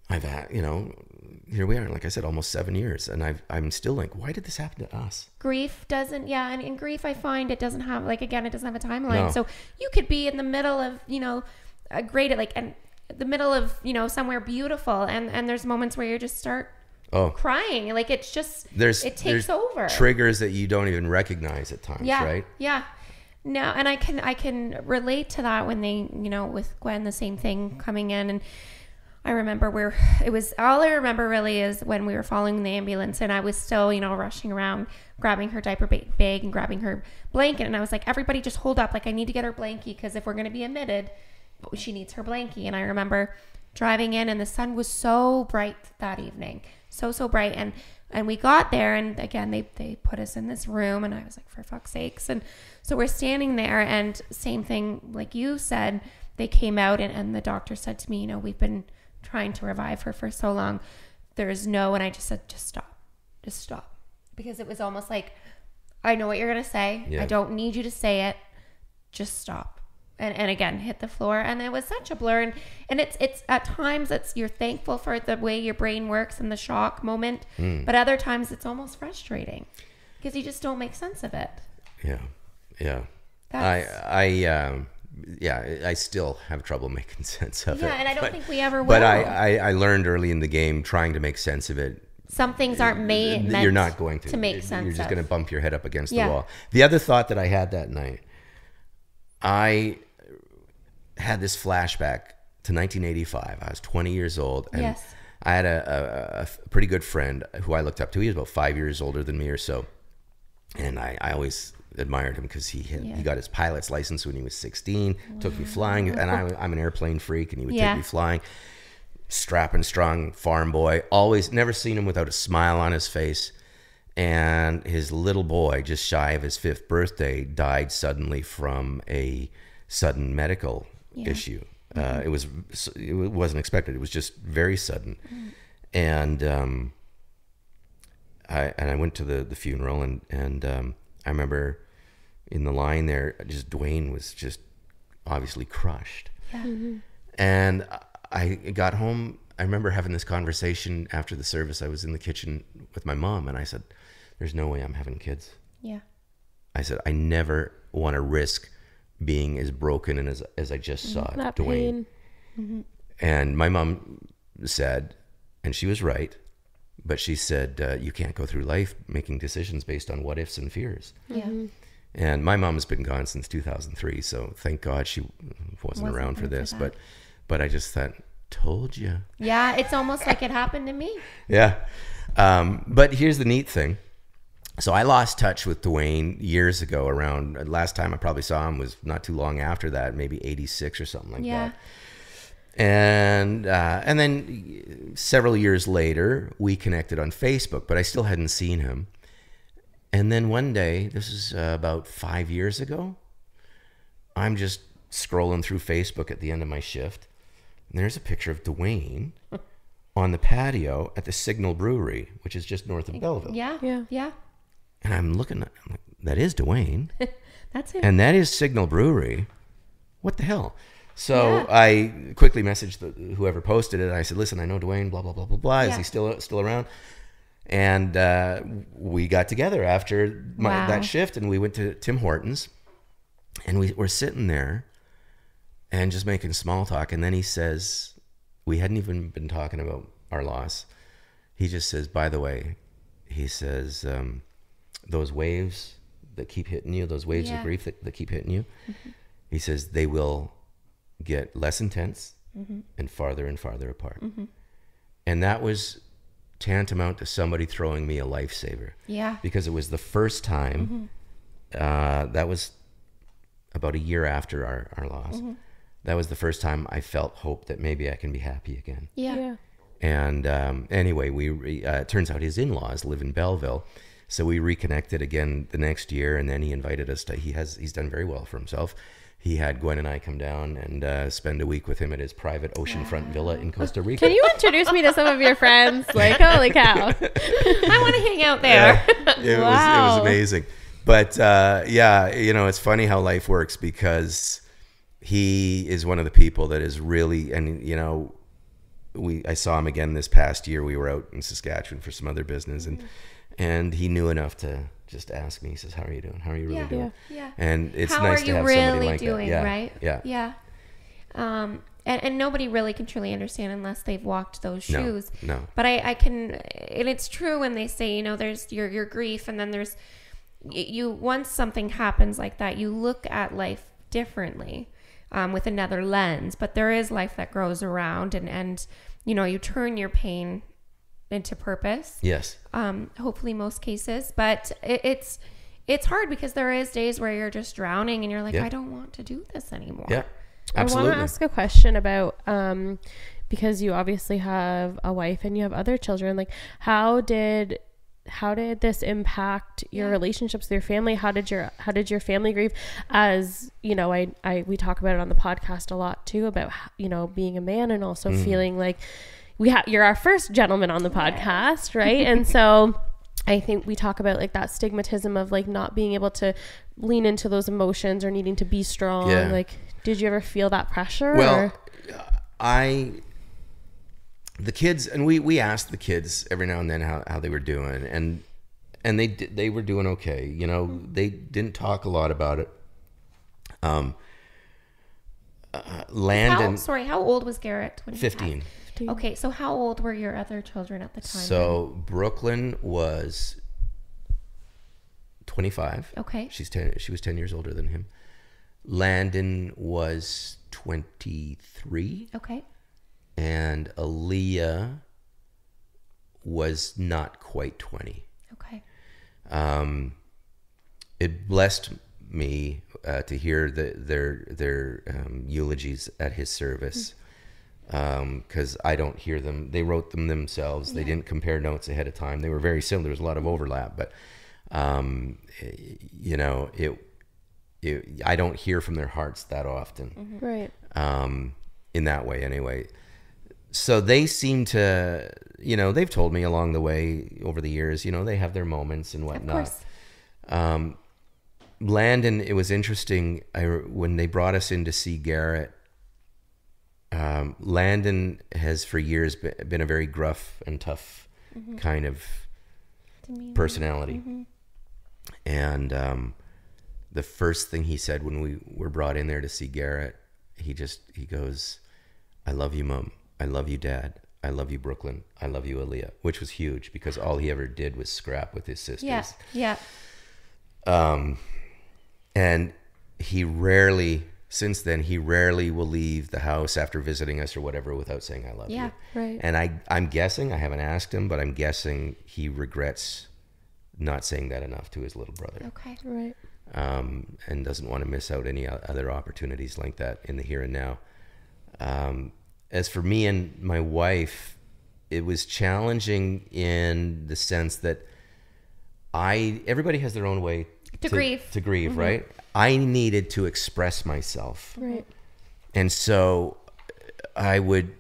I've had, here we are, like I said, almost 7 years, and I'm still like, why did this happen to us? Grief doesn't, and in grief, I find it doesn't have, it doesn't have a timeline. No. So you could be in the middle of, and the middle of, somewhere beautiful, and there's moments where you just start crying, it takes over. Triggers that you don't even recognize at times, right? Yeah. No, and I can relate to that when they, you know, with Gwen, the same thing coming in. And I remember all I remember really is when we were following the ambulance and I was still, you know, rushing around, grabbing her diaper bag and grabbing her blanket. And I was like, everybody just hold up. Like, I need to get her blankie because if we're going to be admitted, she needs her blankie. And I remember driving in and the sun was so bright that evening. So bright. And we got there and again, they put us in this room and I was like, for fuck's sakes. And so we're standing there and same thing, like you said, they came out and the doctor said to me, you know, we've been trying to revive her for so long. There's no, and I just said, just stop. Because it was almost like, I know what you're going to say. Yeah. I don't need you to say it. Just stop. And again, hit the floor. And it was such a blur. And it's at times you're thankful for the way your brain works and the shock moment. But other times it's almost frustrating because you just don't make sense of it. Yeah. I still have trouble making sense of it. Yeah, and I don't think we ever will. But I learned early in the game trying to make sense of it. Some things aren't meant you're not going to make sense. You're just going to bump your head up against the wall. The other thought that I had that night, I had this flashback to 1985. I was 20 years old, and I had a pretty good friend who I looked up to. He was about 5 years older than me or so, and I always admired him because he got his pilot's license when he was 16. Took me flying, and I'm an airplane freak, and he would take me flying. Strapping, strong farm boy. Always never seen him without a smile on his face. And his little boy, just shy of his 5th birthday, died suddenly from a sudden medical issue. It wasn't expected. It was just very sudden. And I went to the funeral, and I remember in the line there, just Dwayne was just obviously crushed. And I got home. I remember having this conversation after the service. I was in the kitchen with my mom, and I said, "There's no way I'm having kids." Yeah. I said, "I never want to risk being as broken and as I just saw Dwayne." And my mom said, and she was right, but she said, "You can't go through life making decisions based on what ifs and fears." Yeah. And my mom has been gone since 2003, so thank God she wasn't around for this. But I just thought, told you. Yeah, it's almost like it happened to me. Yeah. But here's the neat thing. So I lost touch with Dwayne years ago. Around last time I probably saw him was not too long after that, maybe 86 or something like that. And then several years later, we connected on Facebook, but I still hadn't seen him. And then one day, this is about 5 years ago, I'm just scrolling through Facebook at the end of my shift. And there's a picture of Dwayne on the patio at the Signal Brewery, which is just north of Belleville. Yeah. And I'm looking at, I'm like, that is Dwayne. That's him. And that is Signal Brewery. What the hell? So I quickly messaged whoever posted it. I said, "Listen, I know Dwayne, blah, blah, blah, blah, blah. Is he still around?" And we got together after that shift, and we went to Tim Hortons, and we were sitting there and just making small talk. And then he says, we hadn't even been talking about our loss. He just says, "By the way," he says, "those waves that keep hitting you, those waves of grief that keep hitting you," he says, "they will get less intense and farther apart." And that was tantamount to somebody throwing me a lifesaver. Yeah. Because it was the first time, that was about a year after our loss. That was the first time I felt hope that maybe I can be happy again. Yeah. And anyway, it turns out his in-laws live in Belleville. So we reconnected again the next year, and then he invited us to, he's done very well for himself. He had Gwen and I come down and spend a week with him at his private oceanfront villa in Costa Rica. Can you introduce me to some of your friends? Like, holy cow. I want to hang out there. It was amazing. But it's funny how life works, because he is one of the people that is really, and I saw him again this past year. We were out in Saskatchewan for some other business, and he knew enough to just ask me. He says, "How are you doing? How are you really doing?" Yeah. And it's nice to have somebody like that. How are you really doing, right? Yeah. And nobody really can truly understand unless they've walked those shoes. No. But I can, and it's true when they say, there's your grief, and then there's, you once something happens like that, you look at life differently, with another lens. But there is life that grows around, and you know, you turn your pain into purpose. Yes. Hopefully most cases, but it's hard because there is days where you're just drowning and you're like, I don't want to do this anymore. Yeah, absolutely. I want to ask a question about, because you obviously have a wife and you have other children, like how did this impact your relationships with your family? How did your family grieve? As you know, we talk about it on the podcast a lot too, about, you know, being a man and also feeling like you're our first gentleman on the podcast, right? And so I think we talk about like that stigmatism of like not being able to lean into those emotions or needing to be strong. Yeah. Like, did you ever feel that pressure? Well, the kids, and we asked the kids every now and then how they were doing, and they were doing okay. You know, they didn't talk a lot about it. Landon. How old was Garrett when 15. Okay, so how old were your other children at the time? So Brooklyn was 25. Okay. She was 10 years older than him. Landon was 23. Okay. And Aaliyah was not quite 20. Okay. It blessed me to hear their eulogies at his service, because I don't hear them. They wrote them themselves. Yeah. They didn't compare notes ahead of time. They were very similar. There was a lot of overlap, but you know, I don't hear from their hearts that often. Right. In that way, anyway. So they seem to, you know, they've told me along the way over the years, you know, they have their moments and whatnot. Of course. Landon, it was interesting. When they brought us in to see Garrett, Landon has for years been a very gruff and tough kind of personality. And the first thing he said when we were brought in there to see Garrett, he goes, "I love you, Mom. I love you, Dad. I love you, Brooklyn. I love you, Aaliyah," which was huge because all he ever did was scrap with his sisters. Yeah. And since then, he rarely will leave the house after visiting us or whatever without saying, "I love you." Right. And I'm guessing, I haven't asked him, but I'm guessing he regrets not saying that enough to his little brother. Okay. Right. And doesn't want to miss out any other opportunities like that in the here and now. As for me and my wife, it was challenging in the sense that everybody has their own way to grieve, right? I needed to express myself. Right. And so I would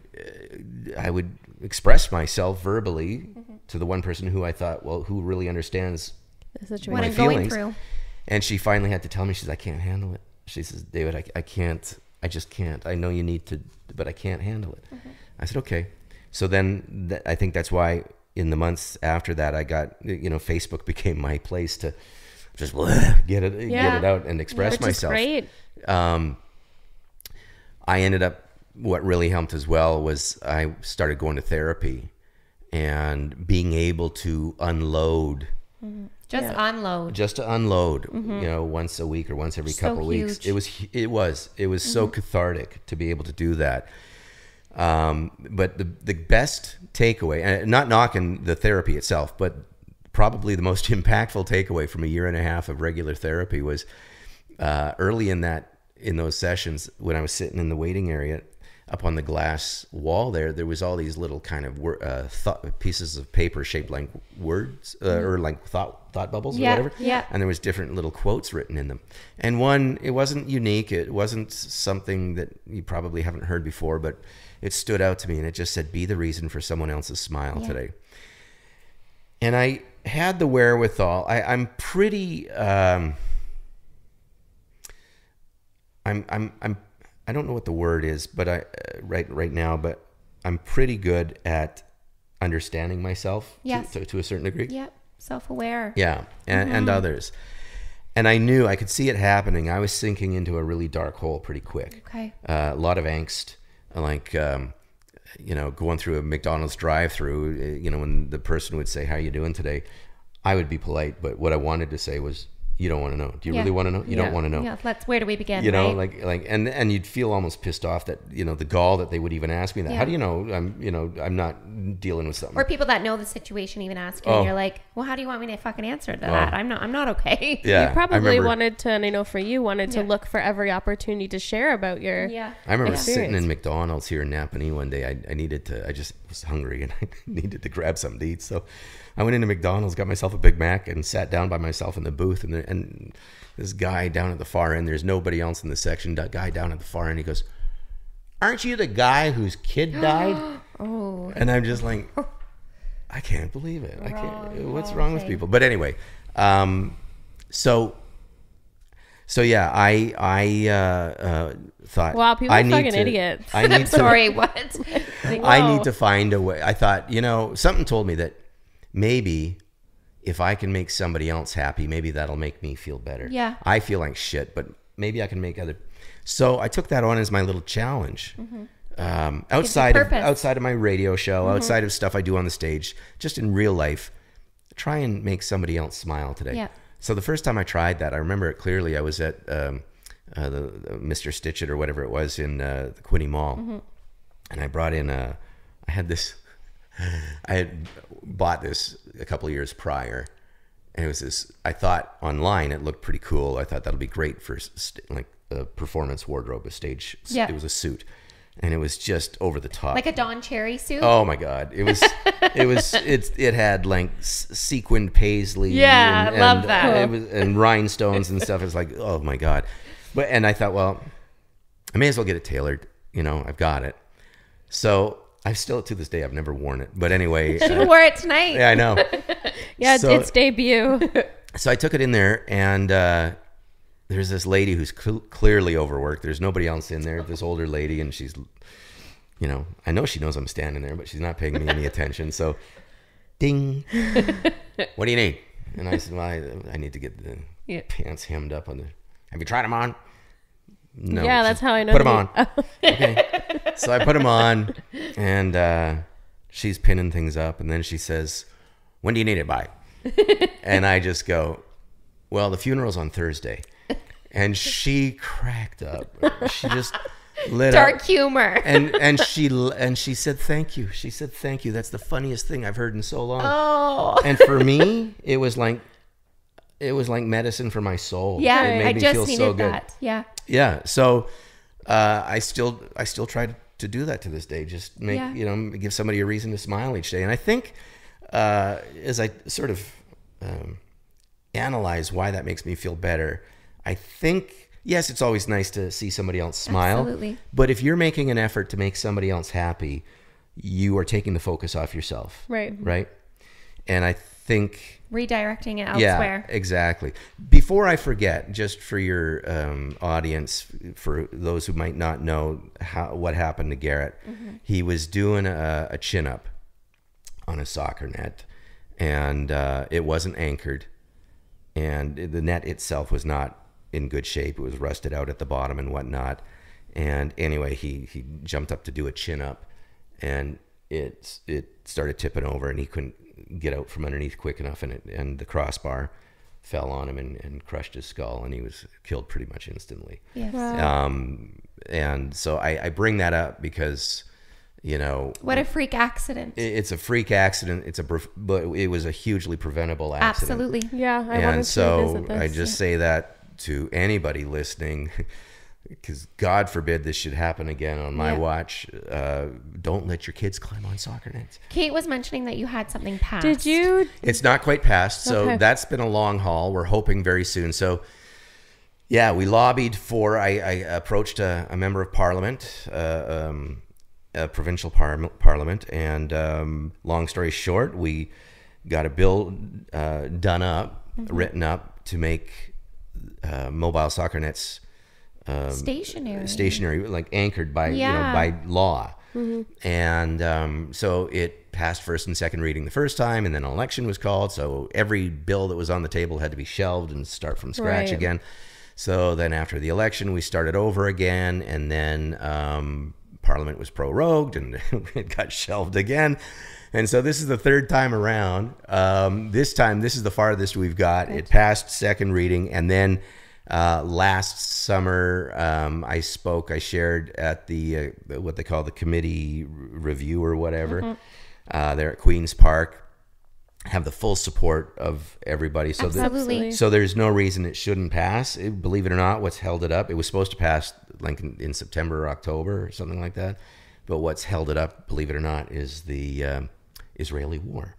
express myself verbally to the one person who I thought, well, who really understands my feelings. And she finally had to tell me, I can't handle it. She says, "David, I can't. I just can't. I know you need to, but I can't handle it." I said, "Okay." So then I think that's why in the months after that, I got, you know, Facebook became my place to just get it out and express myself. Great. I ended up, what really helped as well was I started going to therapy and being able to unload. Just to unload, you know, once a week or once every couple of weeks. It was so cathartic to be able to do that. But the best takeaway, and not knocking the therapy itself, but probably the most impactful takeaway from a year and a half of regular therapy was early in those sessions when I was sitting in the waiting area. Up on the glass wall there was all these little kind of pieces of paper shaped like words or like thought bubbles or whatever. Yeah. And there was different little quotes written in them. And one, it wasn't unique. It wasn't something that you probably haven't heard before, but it stood out to me. And it just said, "Be the reason for someone else's smile today." And I had the wherewithal. I'm pretty, I don't know what the word is, but right now, but I'm pretty good at understanding myself to a certain degree. Yeah, self-aware. Yeah, and others. And I knew I could see it happening. I was sinking into a really dark hole pretty quick. Okay. A lot of angst, like you know, going through a McDonald's drive-through. You know, when the person would say, "How you doing today?" I would be polite, but what I wanted to say was, you don't want to know. Do you really want to know? You don't want to know. Yeah, where do we begin? You know, right? and you'd feel almost pissed off that, you know, the gall that they would even ask me that. How do you know I'm not dealing with something? Or people that know the situation even ask you, and you're like, well, how do you want me to fucking answer to that? I'm not okay. Yeah, you probably wanted to, and I know for you, wanted to look for every opportunity to share about your I remember sitting in McDonald's here in Napanee one day. I just was hungry and I needed to grab something to eat. So I went into McDonald's, got myself a Big Mac, and sat down by myself in the booth. And this guy down at the far end, there's nobody else in the section. That guy down at the far end, he goes, "Aren't you the guy whose kid died?" Oh. And I'm just like, I can't believe it. What's wrong with people? But anyway, so yeah, I thought, wow, people are fucking idiots. I'm sorry, what? I need to find a way. I thought, you know, something told me that maybe if I can make somebody else happy, maybe that'll make me feel better. Yeah. I feel like shit, but maybe I can make other. So I took that on as my little challenge. Outside of my radio show, outside of stuff I do on the stage, just in real life, try and make somebody else smile today. Yeah. So the first time I tried that, I remember it clearly. I was at the Mr. Stitchett or whatever it was in the Quinny Mall, and I brought in I had bought this a couple of years prior, and it was this. I thought online it looked pretty cool. I thought that'll be great for like a performance wardrobe, a stage. Yeah. It was a suit, and it was just over the top, like a Don Cherry suit. Oh my God! It was. It had like sequined paisley. Yeah, I love that. It was, and rhinestones and stuff. It's like, oh my God! And I thought, well, I may as well get it tailored. You know, I've got it. So I still, to this day, I've never worn it. But anyway, you wore it tonight. Yeah, I know. Yeah, so, it's debut. So I took it in there, and there's this lady who's clearly overworked. There's nobody else in there. This older lady, and she's, you know, I know she knows I'm standing there, but she's not paying me any attention. So, ding. What do you need? And I said, well, I need to get the pants hemmed up on the. Have you tried them on? No. Yeah, that's how I know. Put them on. Okay. So I put them on, and she's pinning things up, and then she says, "When do you need it by?" And I just go, "Well, the funeral's on Thursday." And she cracked up. She just lit dark up. humor. And she said, "Thank you." She said, "Thank you. That's the funniest thing I've heard in so long." Oh. And for me, it was like medicine for my soul. Yeah, it made I me just feel needed so good. that. Yeah. Yeah. So I still try to do that to this day. Just make give somebody a reason to smile each day. And I think as I sort of analyze why that makes me feel better, I think, yes, it's always nice to see somebody else smile. Absolutely. But if you're making an effort to make somebody else happy, you are taking the focus off yourself. Right. Right. And I think redirecting it elsewhere. Yeah, exactly. Before I forget, just for your audience, for those who might not know what happened to Garrett, he was doing a chin up on a soccer net, and it wasn't anchored, and the net itself was not in good shape. It was rusted out at the bottom and whatnot. And anyway, he jumped up to do a chin up, and it started tipping over, and he couldn't get out from underneath quick enough, and the crossbar fell on him and crushed his skull, and he was killed pretty much instantly. Yes. Wow. And so I bring that up because, you know, what a freak accident. It's a freak accident. But it was a hugely preventable accident. Absolutely. Yeah. And so I just say that to anybody listening, because God forbid this should happen again on my watch. Don't let your kids climb on soccer nets. Kate was mentioning that you had something passed. Did you? It's not quite passed, so Okay. that's been a long haul. We're hoping very soon. So, yeah, we lobbied for. I approached a member of Parliament, a provincial parliament, and long story short, we got a bill done up, written up to make mobile soccer nets stationary, like anchored by by law. And so it passed first and second reading the first time, and then an election was called, so every bill that was on the table had to be shelved and start from scratch again. So then after the election we started over again, and then Parliament was prorogued and it got shelved again. And so this is the third time around. This time, this is the farthest we've got. It passed second reading. And then last summer, I shared at the, what they call the committee review or whatever, there at Queen's Park. Have the full support of everybody. So Absolutely. So there's no reason it shouldn't pass. Believe it or not, what's held it up, it was supposed to pass like in September or October or something like that. But what's held it up, believe it or not, is the Israeli war.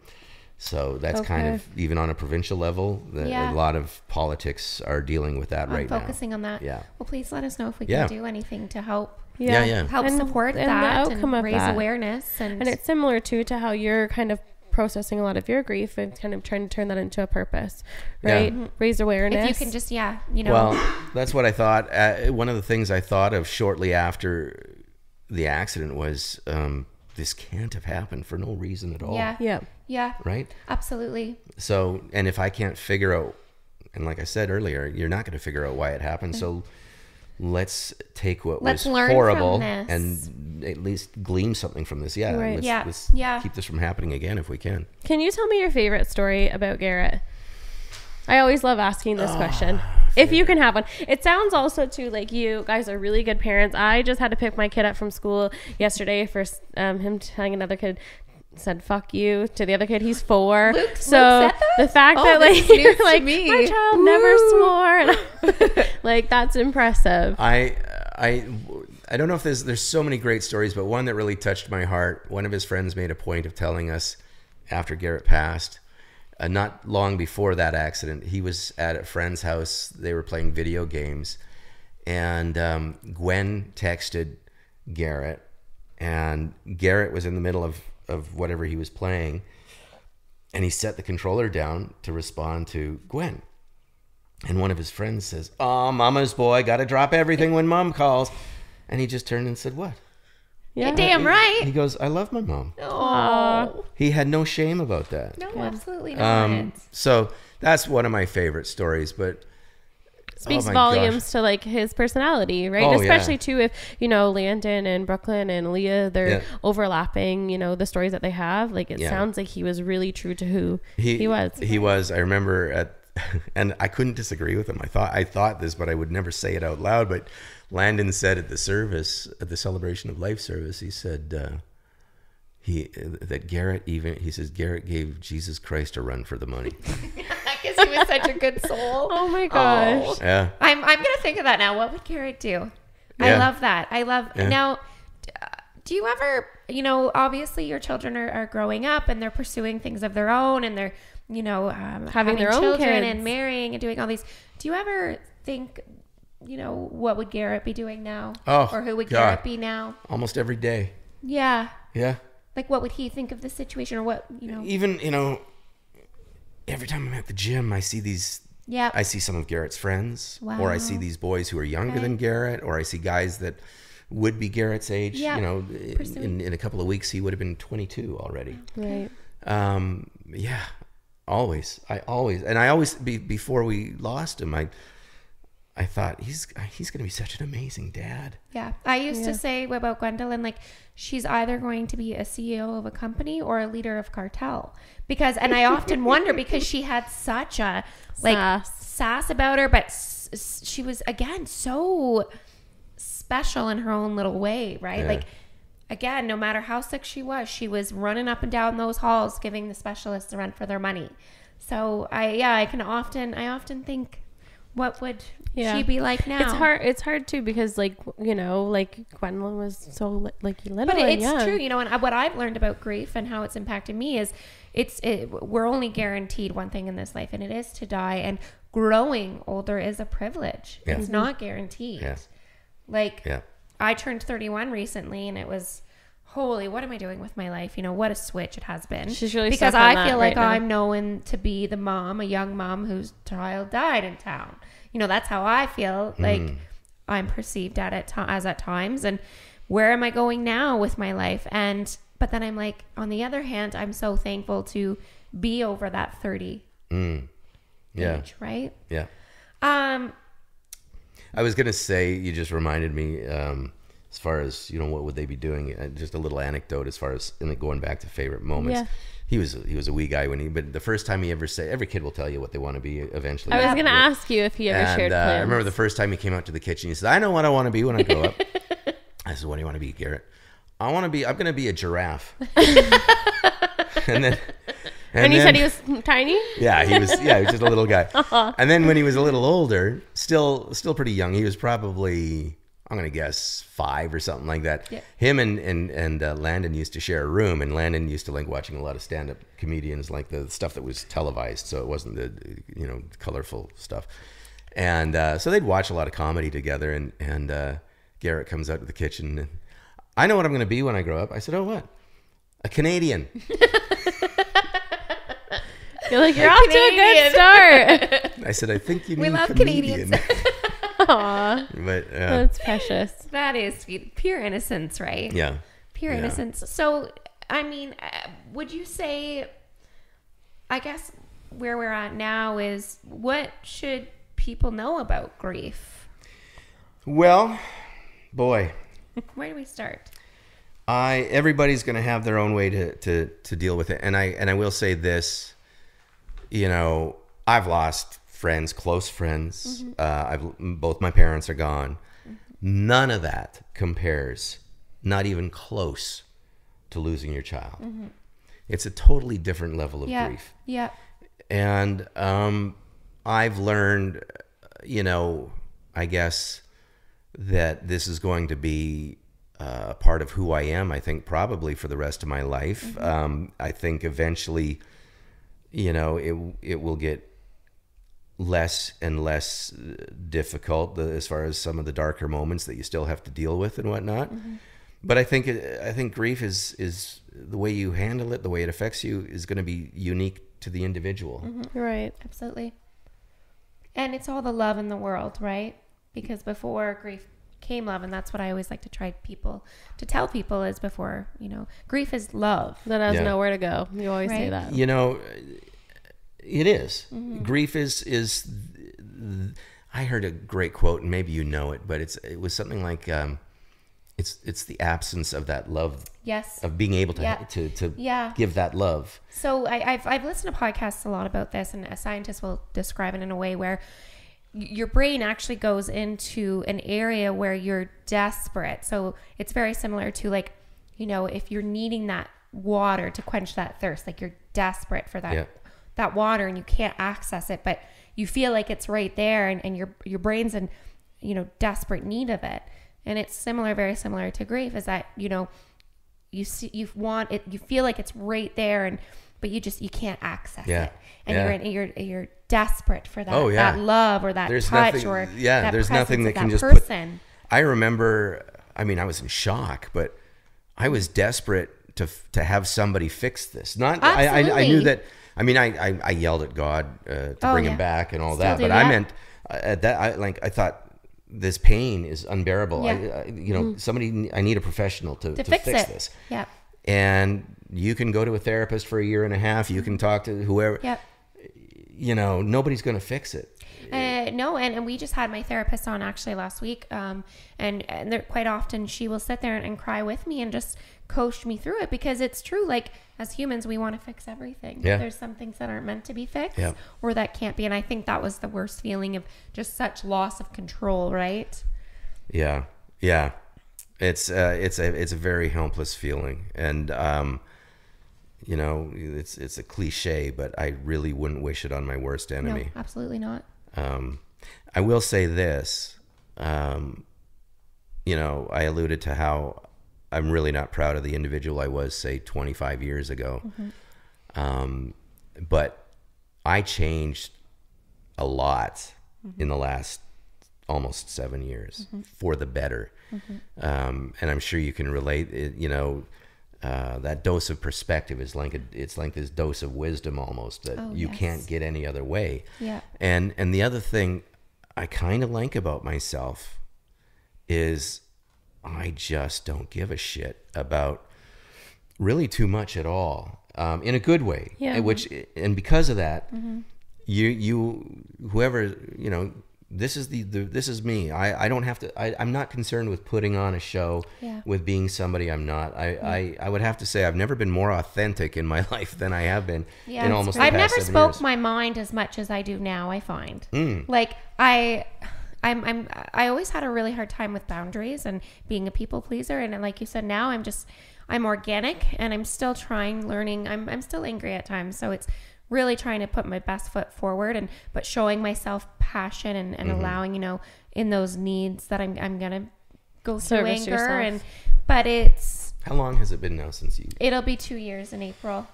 So that's kind of, even on a provincial level, a lot of politics are dealing with that right now. Focusing on that. Yeah. Well, please let us know if we can do anything to help. Help support and that the outcome and of raise that. awareness. And it's similar to how you're kind of processing a lot of your grief and kind of trying to turn that into a purpose, right? Raise awareness. if you can just, Well, that's what I thought. One of the things I thought of shortly after the accident was, this can't have happened for no reason at all. Yeah. Right? Absolutely. So, and if I can't figure out, and like I said earlier, you're not going to figure out why it happened. So let's take what was horrible and at least glean something from this. Let's keep this from happening again if we can. Can you tell me your favorite story about Garrett? I always love asking this question. If you can have one. It sounds also too like you guys are really good parents. I just had to pick my kid up from school yesterday for him telling another kid, said fuck you to the other kid. He's 4. Luke so said that? The fact that like you're like me. my child never swore and like that's impressive. I don't know if there's so many great stories, but one that really touched my heart, one of his friends made a point of telling us after Garrett passed, not long before that accident, he was at a friend's house. They were playing video games, and Gwen texted Garrett, and Garrett was in the middle of whatever he was playing, and he set the controller down to respond to Gwen. And one of his friends says, "Oh, mama's boy, got to drop everything when mom calls." And he just turned and said, "What?" Yeah. You're damn right. He goes, "I love my mom." Oh. He had no shame about that. No, absolutely not. So that's one of my favorite stories, but speaks volumes to like his personality, right? Especially too if Landon and Brooklyn and Leah, they're overlapping, the stories that they have. Like it sounds like he was really true to who he was. He was. I remember and I couldn't disagree with him. I thought this, but I would never say it out loud. But Landon said at the service, at the Celebration of Life service, he said Garrett gave Jesus Christ a run for the money. Because he was such a good soul. Oh my gosh. Oh. Yeah. I'm gonna think of that now. What would Garrett do? I love that. Now, do you ever, obviously your children are growing up and they're pursuing things of their own and they're, having their own children kids and marrying and doing all these. Do you ever think, what would Garrett be doing now? Or who would Garrett be now? Almost every day. Yeah. Yeah. Like, what would he think of the situation, or what, Even, every time I'm at the gym, I see these. Yeah. I see some of Garrett's friends, or I see these boys who are younger than Garrett, or I see guys that would be Garrett's age. Yeah. In a couple of weeks, he would have been 22 already. Right. Yeah. Always. Before we lost him, I thought he's going to be such an amazing dad. Yeah. I used to say about Gwendolyn, like, she's either going to be a CEO of a company or a leader of cartel. And I often wonder, because she had such a sass about her, but she was, again, so special in her own little way, right? Yeah. Like, again, no matter how sick she was running up and down those halls giving the specialists a run for their money. So I often think, what would she be like now? It's hard too, because like Gwendolyn was so little, but it's young. true, and what I've learned about grief and how it's impacted me is we're only guaranteed one thing in this life, and it is to die. And growing older is a privilege. Yeah. It's not guaranteed. Yeah. I turned 31 recently, and it was, holy, what am I doing with my life? What a switch it has been. She's really because I feel like I'm known to be the mom, a young mom whose child died in town. That's how I feel like I'm perceived as at times. And where am I going now with my life? But then I'm like, on the other hand, I'm so thankful to be over that 30 age, right? Yeah. I was going to say, you just reminded me, as far as, you know, what would they be doing? Just a little anecdote as far as going back to favorite moments. Yeah. He was a wee guy but the first time he ever said, every kid will tell you what they want to be eventually. I was going to ask you if he ever shared plans. I remember the first time he came out to the kitchen, he said, I know what I want to be when I grow up. I said, what do you want to be, Garrett? I'm going to be a giraffe. And you said he was tiny? Yeah, he was just a little guy. And then when he was a little older, still pretty young, he was probably, I'm going to guess 5 or something like that. Yeah. Him and Landon used to share a room, and Landon used to like watching a lot of stand-up comedians, like the stuff that was televised, so it wasn't the, you know, colorful stuff. And so they'd watch a lot of comedy together, and Garrett comes out to the kitchen, and I know what I'm going to be when I grow up. I said, oh, what? A Canadian. You're like, you're off to a good start. I said, I think you mean we love comedian. Canadians. Aw, but that's precious. That is sweet. Pure innocence, right? Yeah. Pure innocence. So, I mean, would you say, I guess where we're at now is, what should people know about grief? Well, boy. Where do we start? Everybody's going to have their own way to deal with it. And I will say this, you know, I've lost friends, close friends. Both my parents are gone. None of that compares, not even close, to losing your child. It's a totally different level of grief. Yeah. And I've learned, you know, I guess that this is going to be a part of who I am, I think, probably for the rest of my life. I think eventually, you know, it will get less and less difficult as far as some of the darker moments that you still have to deal with and whatnot. But I think grief is the way you handle it, the way it affects you, is going to be unique to the individual. Right. Absolutely. And it's all the love in the world, right? Because before grief came love, and that's what I always like to tell people is, before, you know, grief is love that has nowhere to go. You always say that. You know, it is. Grief is I heard a great quote, and maybe you know it, but it was something like it's the absence of that love. Yes. Of being able to give that love. So I've listened to podcasts a lot about this, and a scientist will describe it in a way where your brain actually goes into an area where you're desperate. So it's very similar to, like, you know, if you're needing that water to quench that thirst, like you're desperate for that water and you can't access it, but you feel like it's right there, and your brain's in, you know, desperate need of it. And it's very similar to grief, is that, you know, you want it, you feel like it's right there, but you can't access it. And you're desperate for that, that love or that touch, nothing, or that there's nothing that can just person. I remember, I mean, I was in shock, but I was desperate to have somebody fix this. I knew that. I mean, I yelled at God to bring him back and all that, but I meant I thought this pain is unbearable. I need a professional to fix this. Yeah. And you can go to a therapist for 1.5 years. You can talk to whoever. Yep. You know, nobody's going to fix it. No, and we just had my therapist on actually last week, and quite often she will sit there and cry with me and just coach me through it, because it's true. Like, as humans, we want to fix everything. Yeah. There's some things that aren't meant to be fixed, or that can't be. And I think that was the worst feeling, of just such loss of control, right? Yeah, yeah. It's a very helpless feeling, and you know, it's a cliche, but I really wouldn't wish it on my worst enemy. No, absolutely not. I will say this, you know, I alluded to how I'm really not proud of the individual I was, say, 25 years ago. But I changed a lot in the last almost 7 years for the better. And I'm sure you can relate, you know, that dose of perspective is like it's like this dose of wisdom almost that you can't get any other way. Yeah. And the other thing I kind of like about myself is I just don't give a shit about really too much at all, in a good way. Yeah. And because of that, you whoever, you know, this is this is me. I don't have to, I'm not concerned with putting on a show, with being somebody I'm not. I would have to say I've never been more authentic in my life than I have been in almost the past 7 years. I've never spoke my mind as much as I do now, I find. Like I always had a really hard time with boundaries and being a people pleaser. And like you said, now I'm organic and I'm still learning. I'm still angry at times. So it's really trying to put my best foot forward but showing myself passion and allowing, in those needs that I'm going to go through Service anger. yourself. But it's... How long has it been now since you... It'll be 2 years in April.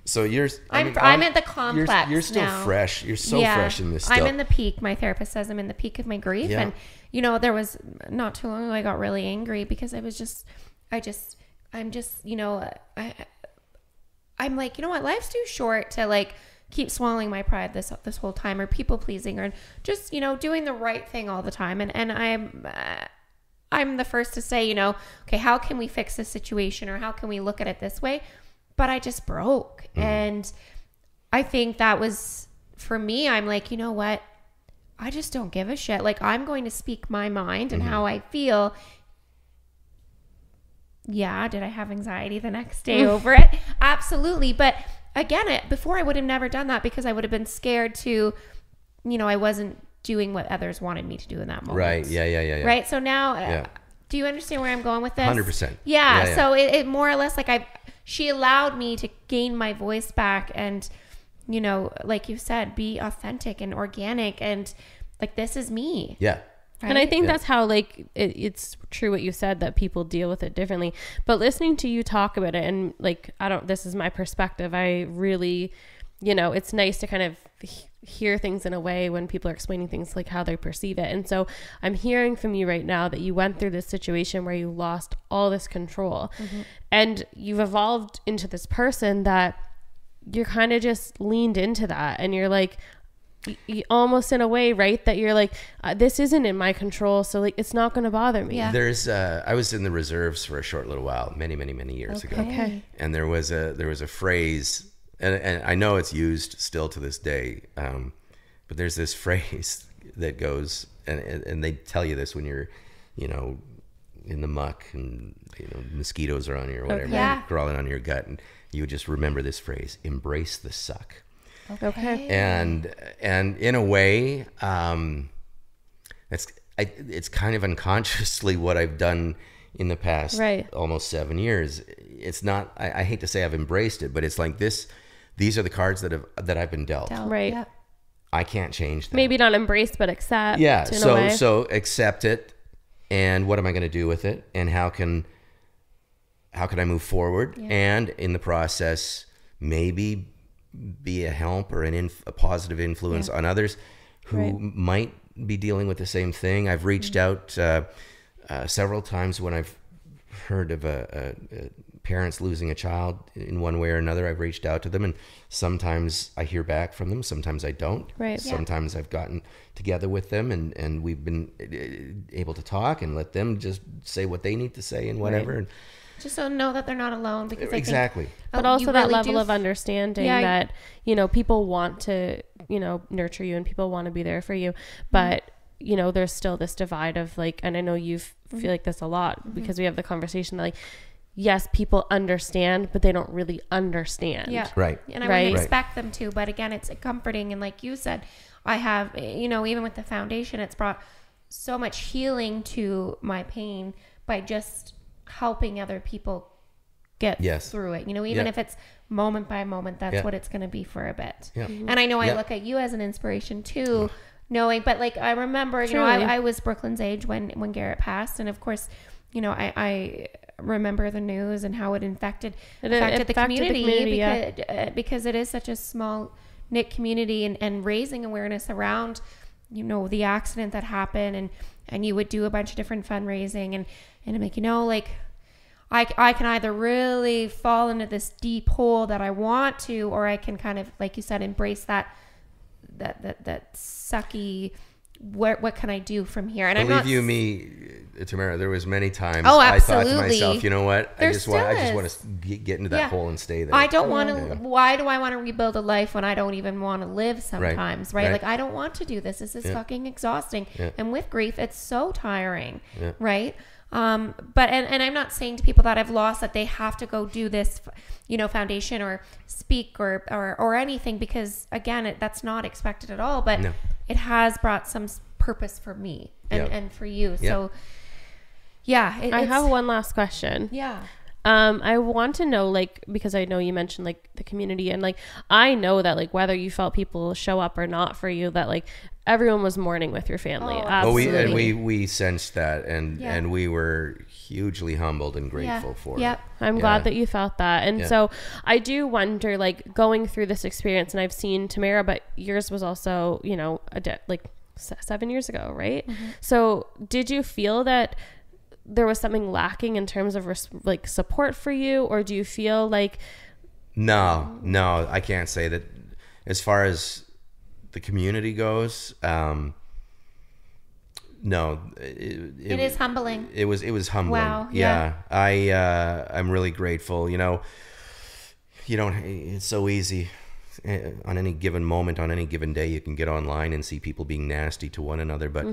So I'm at the complex. You're still now. Fresh. You're so fresh in this stuff. I'm in the peak. My therapist says I'm in the peak of my grief. Yeah. And, there was not too long ago, I got really angry because I'm like, you know what? Life's too short to like keep swallowing my pride this whole time, or people pleasing, or just, doing the right thing all the time. And I'm the first to say, okay, how can we fix this situation, or how can we look at it this way? But I just broke. And I think that was, for me, I'm like, you know what? I just don't give a shit. Like, I'm going to speak my mind and how I feel. Yeah, did I have anxiety the next day over it? Absolutely. But again, before I would have never done that because I would have been scared to, I wasn't doing what others wanted me to do in that moment. Right. Yeah. Right. So now, do you understand where I'm going with this? 100%. Yeah. So it more or less like she allowed me to gain my voice back and, like you said, be authentic and organic and like, this is me. Yeah. Right? And I think that's how, like, it's true what you said, that people deal with it differently. But listening to you talk about it, and like, this is my perspective. I really, it's nice to kind of hear things in a way when people are explaining things, like how they perceive it. And so I'm hearing from you right now that you went through this situation where you lost all this control, and you've evolved into this person that you're kind of just leaned into that. And you're like, you almost in a way, right, that you're like, this isn't in my control, so like it's not going to bother me. There's I was in the reserves for a short little while, many years ago, and there was a phrase, and I know it's used still to this day, but there's this phrase that goes, and they tell you this when you're in the muck and mosquitoes are on you or whatever, crawling on your gut, and you would just remember this phrase: embrace the suck. Okay. And in a way, it's kind of unconsciously what I've done in the past almost 7 years. It's not, I hate to say I've embraced it, but it's like these are the cards that I've been dealt. Right. Yeah. I can't change them. Maybe not embrace, but accept. Yeah. So accept it. And what am I going to do with it? And how can I move forward? Yeah. And in the process, maybe be a help or a positive influence on others who might be dealing with the same thing. I've reached out several times when I've heard of parents losing a child in one way or another. I've reached out to them, and sometimes I hear back from them, sometimes I don't. Right. Sometimes I've gotten together with them and we've been able to talk and let them just say what they need to say and whatever. And just so know that they're not alone, because exactly. But also that level of understanding that, people want to, nurture you and people want to be there for you. But, there's still this divide of like, and I know you feel like this a lot because we have the conversation that like, yes, people understand, but they don't really understand. Yeah. Right. And I would expect them to, but again, it's comforting. And like you said, I have, even with the foundation, it's brought so much healing to my pain by just helping other people get through it, even if it's moment by moment, that's what it's going to be for a bit. And I know I look at you as an inspiration too, knowing, but like I remember, I was Brooklyn's age when Garrett passed, and of course, I remember the news and how it affected the community because it is such a small knit community, and raising awareness around the accident that happened, and you would do a bunch of different fundraising, and I'm like, like I can either really fall into this deep hole that I want to, or I can kind of, like you said, embrace that sucky, what can I do from here? And believe you me, Tamara, there was many times Oh, I thought to absolutely. myself, you know what? There I just want still to get into that Yeah. hole and stay there. I don't want to. Why do I want to rebuild a life when I don't even want to live sometimes, right? Right. Like, I don't want to do this. This is fucking exhausting. Yeah. And with grief, it's so tiring, Yeah. right? But I'm not saying to people that I've lost that they have to go do this, foundation or speak or anything, because again, that's not expected at all. But No. it has brought some purpose for me and for you. So yeah, I have one last question. Yeah. I want to know, like, because I know you mentioned like the community, and like I know that like whether you felt people show up or not for you, that like everyone was mourning with your family. Oh, Absolutely. we sensed that, and we were hugely humbled and grateful for it. I'm glad that you felt that. And so I do wonder, like, going through this experience, and I've seen Tamara, but yours was also, like 7 years ago, right? Mm-hmm. So did you feel that there was something lacking in terms of like support for you, or do you feel like... No, I can't say that. As far as the community goes, no, It is humbling. It was humbling. Wow. Yeah. I'm really grateful. It's so easy. On any given moment, on any given day, you can get online and see people being nasty to one another, but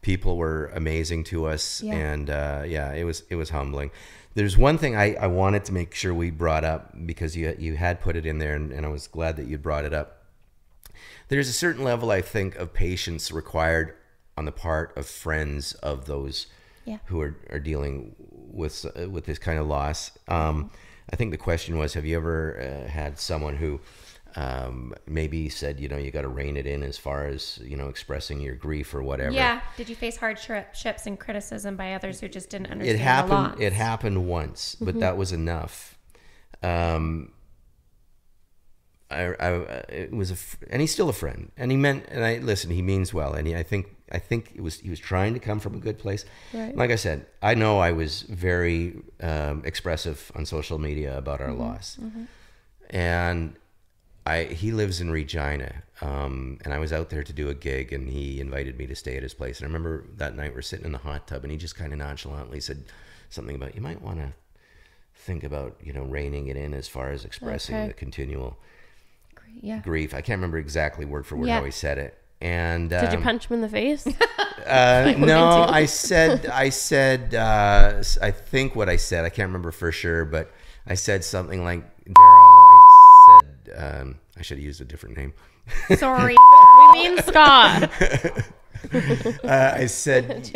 people were amazing to us. And it was humbling. There's one thing I wanted to make sure we brought up, because you had put it in there, and I was glad that you brought it up. There's a certain level, I think, of patience required on the part of friends of those who are dealing with this kind of loss. I think the question was, have you ever had someone who maybe said, you got to rein it in as far as, expressing your grief or whatever. Yeah. Did you face hardships and criticism by others who just didn't understand the loss? It happened once, but that was enough. It was and he's still a friend, and he means well. And I think he was trying to come from a good place. Right. Like I said, I know I was very expressive on social media about our loss. And he lives in Regina, and I was out there to do a gig, and he invited me to stay at his place. And I remember that night we're sitting in the hot tub, and he just kind of nonchalantly said something about, you might want to think about, reining it in as far as expressing the continual grief. I can't remember exactly word for word how he said it. And did you punch him in the face? No, I said, I think what I said, I can't remember for sure, but I said something like, Daryl, I should have used a different name. Sorry. We mean Scott. I said,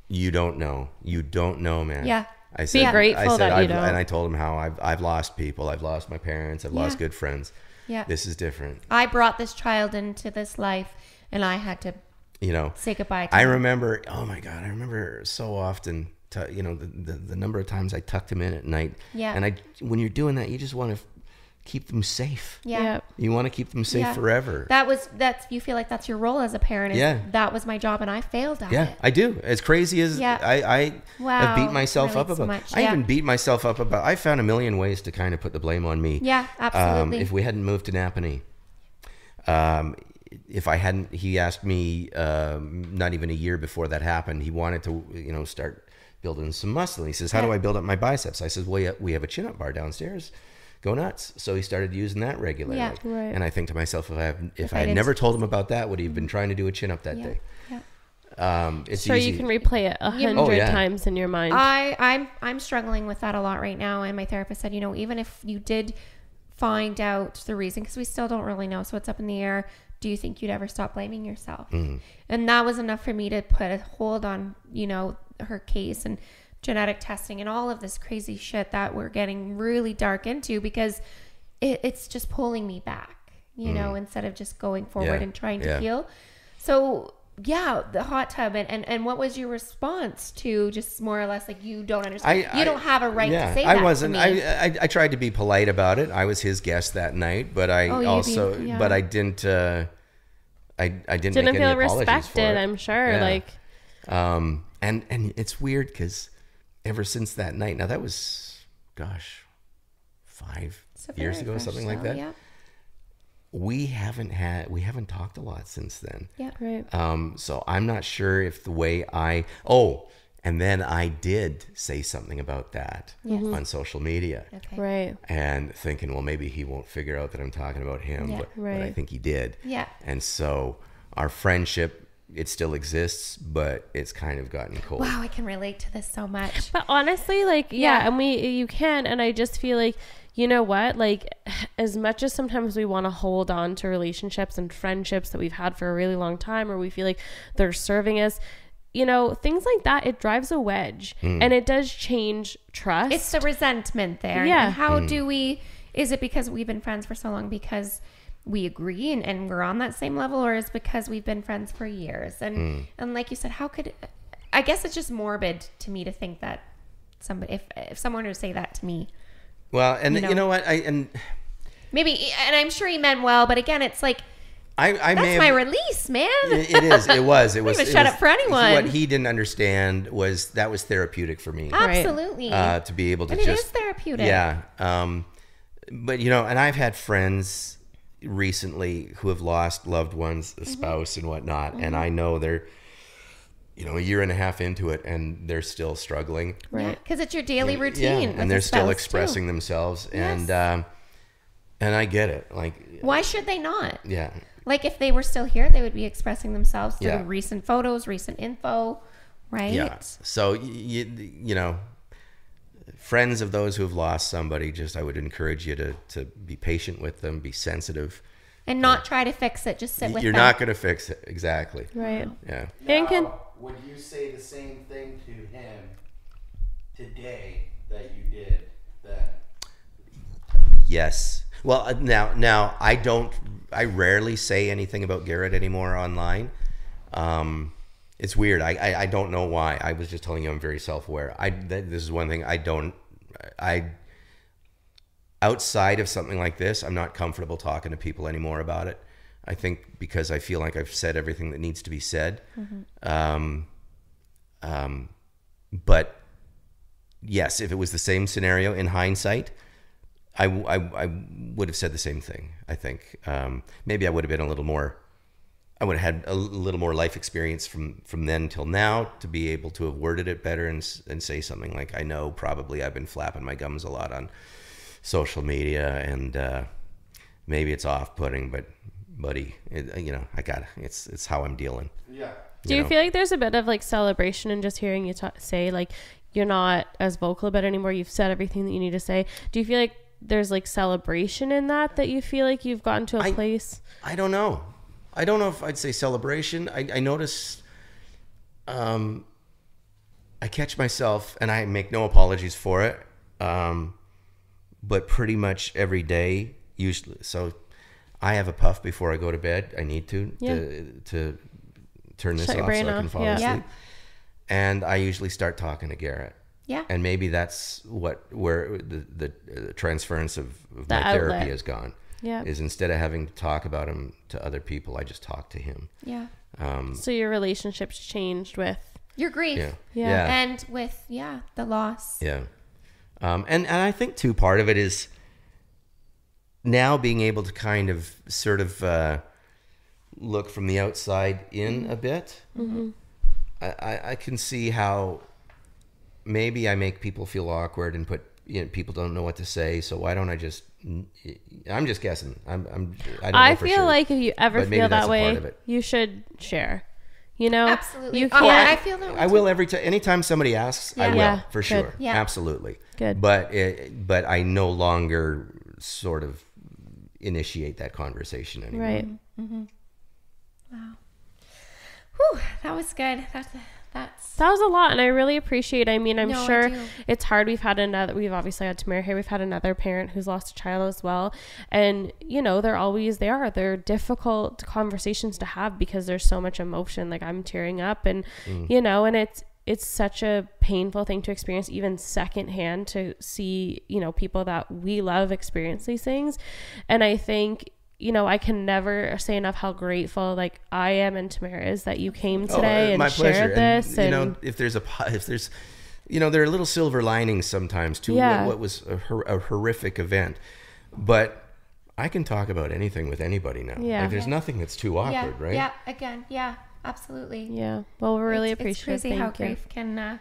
you don't know, man. Yeah. I said, be grateful that you don't. And I told him how I've lost people. I've lost my parents. I've lost good friends. Yeah. This is different. I brought this child into this life, and I had to, say goodbye to him. I remember, oh my God, I remember so often, the number of times I tucked him in at night. Yeah. And when you're doing that, you just want to keep them safe. Yeah. You want to keep them safe forever. You feel like that's your role as a parent. That was my job, and I failed at it. I do. As crazy as I have beat myself up about. I even beat myself up about. I found a million ways to kind of put the blame on me. Yeah, absolutely. If we hadn't moved to Napanee, if I hadn't, he asked me not even a year before that happened. He wanted to, start building some muscle. He says, "How do I build up my biceps?" I said, "Well, we have a chin-up bar downstairs. Go nuts." So he started using that regularly. Yeah, right. And I think to myself, if I had never told him about that, would he have been trying to do a chin-up that day? Yeah. It's so easy. you can replay it 100 times in your mind. I'm struggling with that a lot right now, and my therapist said, even if you did find out the reason, because we still don't really know, so it's up in the air, do you think you'd ever stop blaming yourself? Mm-hmm. And that was enough for me to put a hold on, her case and genetic testing and all of this crazy shit that we're getting really dark into, because it's just pulling me back, instead of just going forward and trying to heal. So the hot tub, and what was your response to just more or less like, you don't understand, you don't have a right to say that. I wasn't. To me. I tried to be polite about it. I was his guest that night, but I but I didn't. I didn't make feel any apologies respected. for it. I'm sure. And it's weird because ever since that night, now that was, 5 years ago, something like that. we haven't talked a lot since then. Yeah. Right. So I'm not sure if the way and then I did say something about that on social media. Okay. Right. And thinking, well, maybe he won't figure out that I'm talking about him, Yeah. but I think he did. Yeah. And so our friendship, it still exists, but it's kind of gotten cold. Wow, I can relate to this so much. But honestly, like, and you can, and I just feel like, you know what, like, as much as sometimes we want to hold on to relationships and friendships that we've had for a really long time, or we feel like they're serving us, you know, things like that, it drives a wedge and it does change trust. It's the resentment there. Yeah. And how do we, is it because we've been friends for so long because we agree and we're on that same level, or is it because we've been friends for years? And like you said, I guess it's just morbid to me to think that somebody, if someone were to say that to me. Well, and you know what, maybe, and I'm sure he meant well, but again, it's like, that's my release, man. It was. Shut up for anyone. What he didn't understand was that was therapeutic for me. Absolutely. To be able to and it is therapeutic. Yeah. But you know, and I've had friends recently who have lost loved ones, a spouse and whatnot, and I know they're, you know, a year and a half into it and they're still struggling. Right. Because it's your daily routine. And they're still expressing themselves. Yes. And I get it. Like, why should they not? Yeah. Like, if they were still here, they would be expressing themselves through recent photos, recent info, right? Yeah. So, you know, friends of those who have lost somebody, just, I would encourage you to be patient with them, be sensitive. And not try to fix it. Just sit with them. You're not going to fix it. Exactly. Right. Yeah. Now, would you say the same thing to him today that you did then? Yes. Well, now I rarely say anything about Garrett anymore online. It's weird. I don't know why. I was just telling you I'm very self-aware. This is one thing outside of something like this, I'm not comfortable talking to people anymore about it. I think because I feel like I've said everything that needs to be said. But yes, if it was the same scenario in hindsight, I would have said the same thing. I think maybe I would have been I would have had a little more life experience from then till now to be able to have worded it better and say something like, I know probably I've been flapping my gums a lot on social media and maybe it's off-putting, but buddy, you know, it's how I'm dealing. Yeah. Do you feel like there's a bit of like celebration in just hearing you say like you're not as vocal about it anymore? You've said everything that you need to say. Do you feel like there's like celebration in that you feel like you've gotten to a place? I don't know. I don't know if I'd say celebration. I notice I catch myself, and I make no apologies for it, but pretty much every day, usually. So I have a puff before I go to bed. I need to turn this off so I can fall asleep. Yeah. And I usually start talking to Garrett. Yeah. And maybe that's where the transference of the my outlet. therapy has gone. Yeah. Is instead of having to talk about him to other people, I just talk to him. Yeah. So your relationships changed with Your grief. Yeah. And with, the loss. Yeah. And I think too, part of it is now being able to kind of sort of look from the outside in a bit. Mm-hmm. I can see how maybe I make people feel awkward and people don't know what to say. So why don't I just? I'm just guessing. I don't know I for feel sure. like if you ever feel that way, you should share. You know, Absolutely. You Oh, can't. I feel that way I will anytime somebody asks, I will Yeah. for Good. sure. Yeah. Absolutely. Good. But I no longer sort of initiate that conversation anymore. Right. Wow. Whew, that was good. That was a lot, and I really appreciate. I mean, I'm No, I sure do. it's hard. We've obviously had Tamara here. We've had another parent who's lost a child as well, and you know, they're difficult conversations to have because there's so much emotion. Like I'm tearing up, and you know, and it's such a painful thing to experience, even secondhand, to see, you know, people that we love experience these things. And I think, you know, I can never say enough how grateful like I am and Tamara is that you came today and shared this. And, you know, if there's you know, there are little silver linings sometimes to what was a horrific event, but I can talk about anything with anybody now. Yeah. Like, there's nothing that's too awkward, right? Yeah, again, yeah, absolutely. Yeah. Well, we really appreciate It's crazy how Thank you. grief can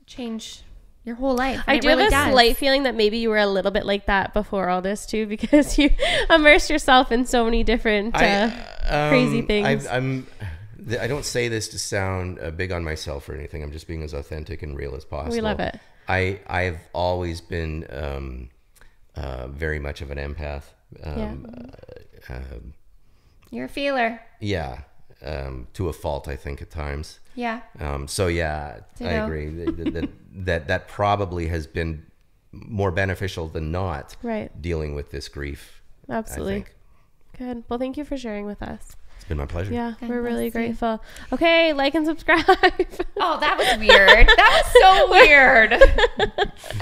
change your whole life. I do have a slight feeling that maybe you were a little bit like that before all this too, because you immersed yourself in so many different crazy things. I don't say this to sound big on myself or anything. I'm just being as authentic and real as possible. We love it. I've always been very much of an empath. You're a feeler. Yeah, to a fault, I think, at times. Yeah. So yeah, I agree that probably has been more beneficial than not. Right. Dealing with this grief. Absolutely. I think. Good. Well, thank you for sharing with us. It's been my pleasure. Yeah, God we're really bless you. grateful. Okay, like and subscribe. Oh, that was weird. That was so weird.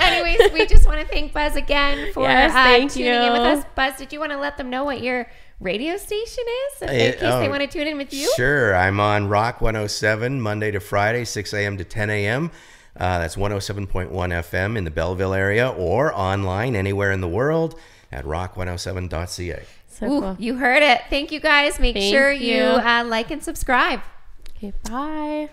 Anyways, we just want to thank Buzz again for tuning in with us. Buzz, did you want to let them know what your radio station is in case they want to tune in with you? Sure. I'm on Rock 107 Monday to Friday, 6 a.m. to 10 a.m. That's 107.1 FM in the Belleville area, or online anywhere in the world at rock107.ca. So Ooh, cool. you heard it. Thank you guys. Make Thank sure you. you like and subscribe. Okay, bye.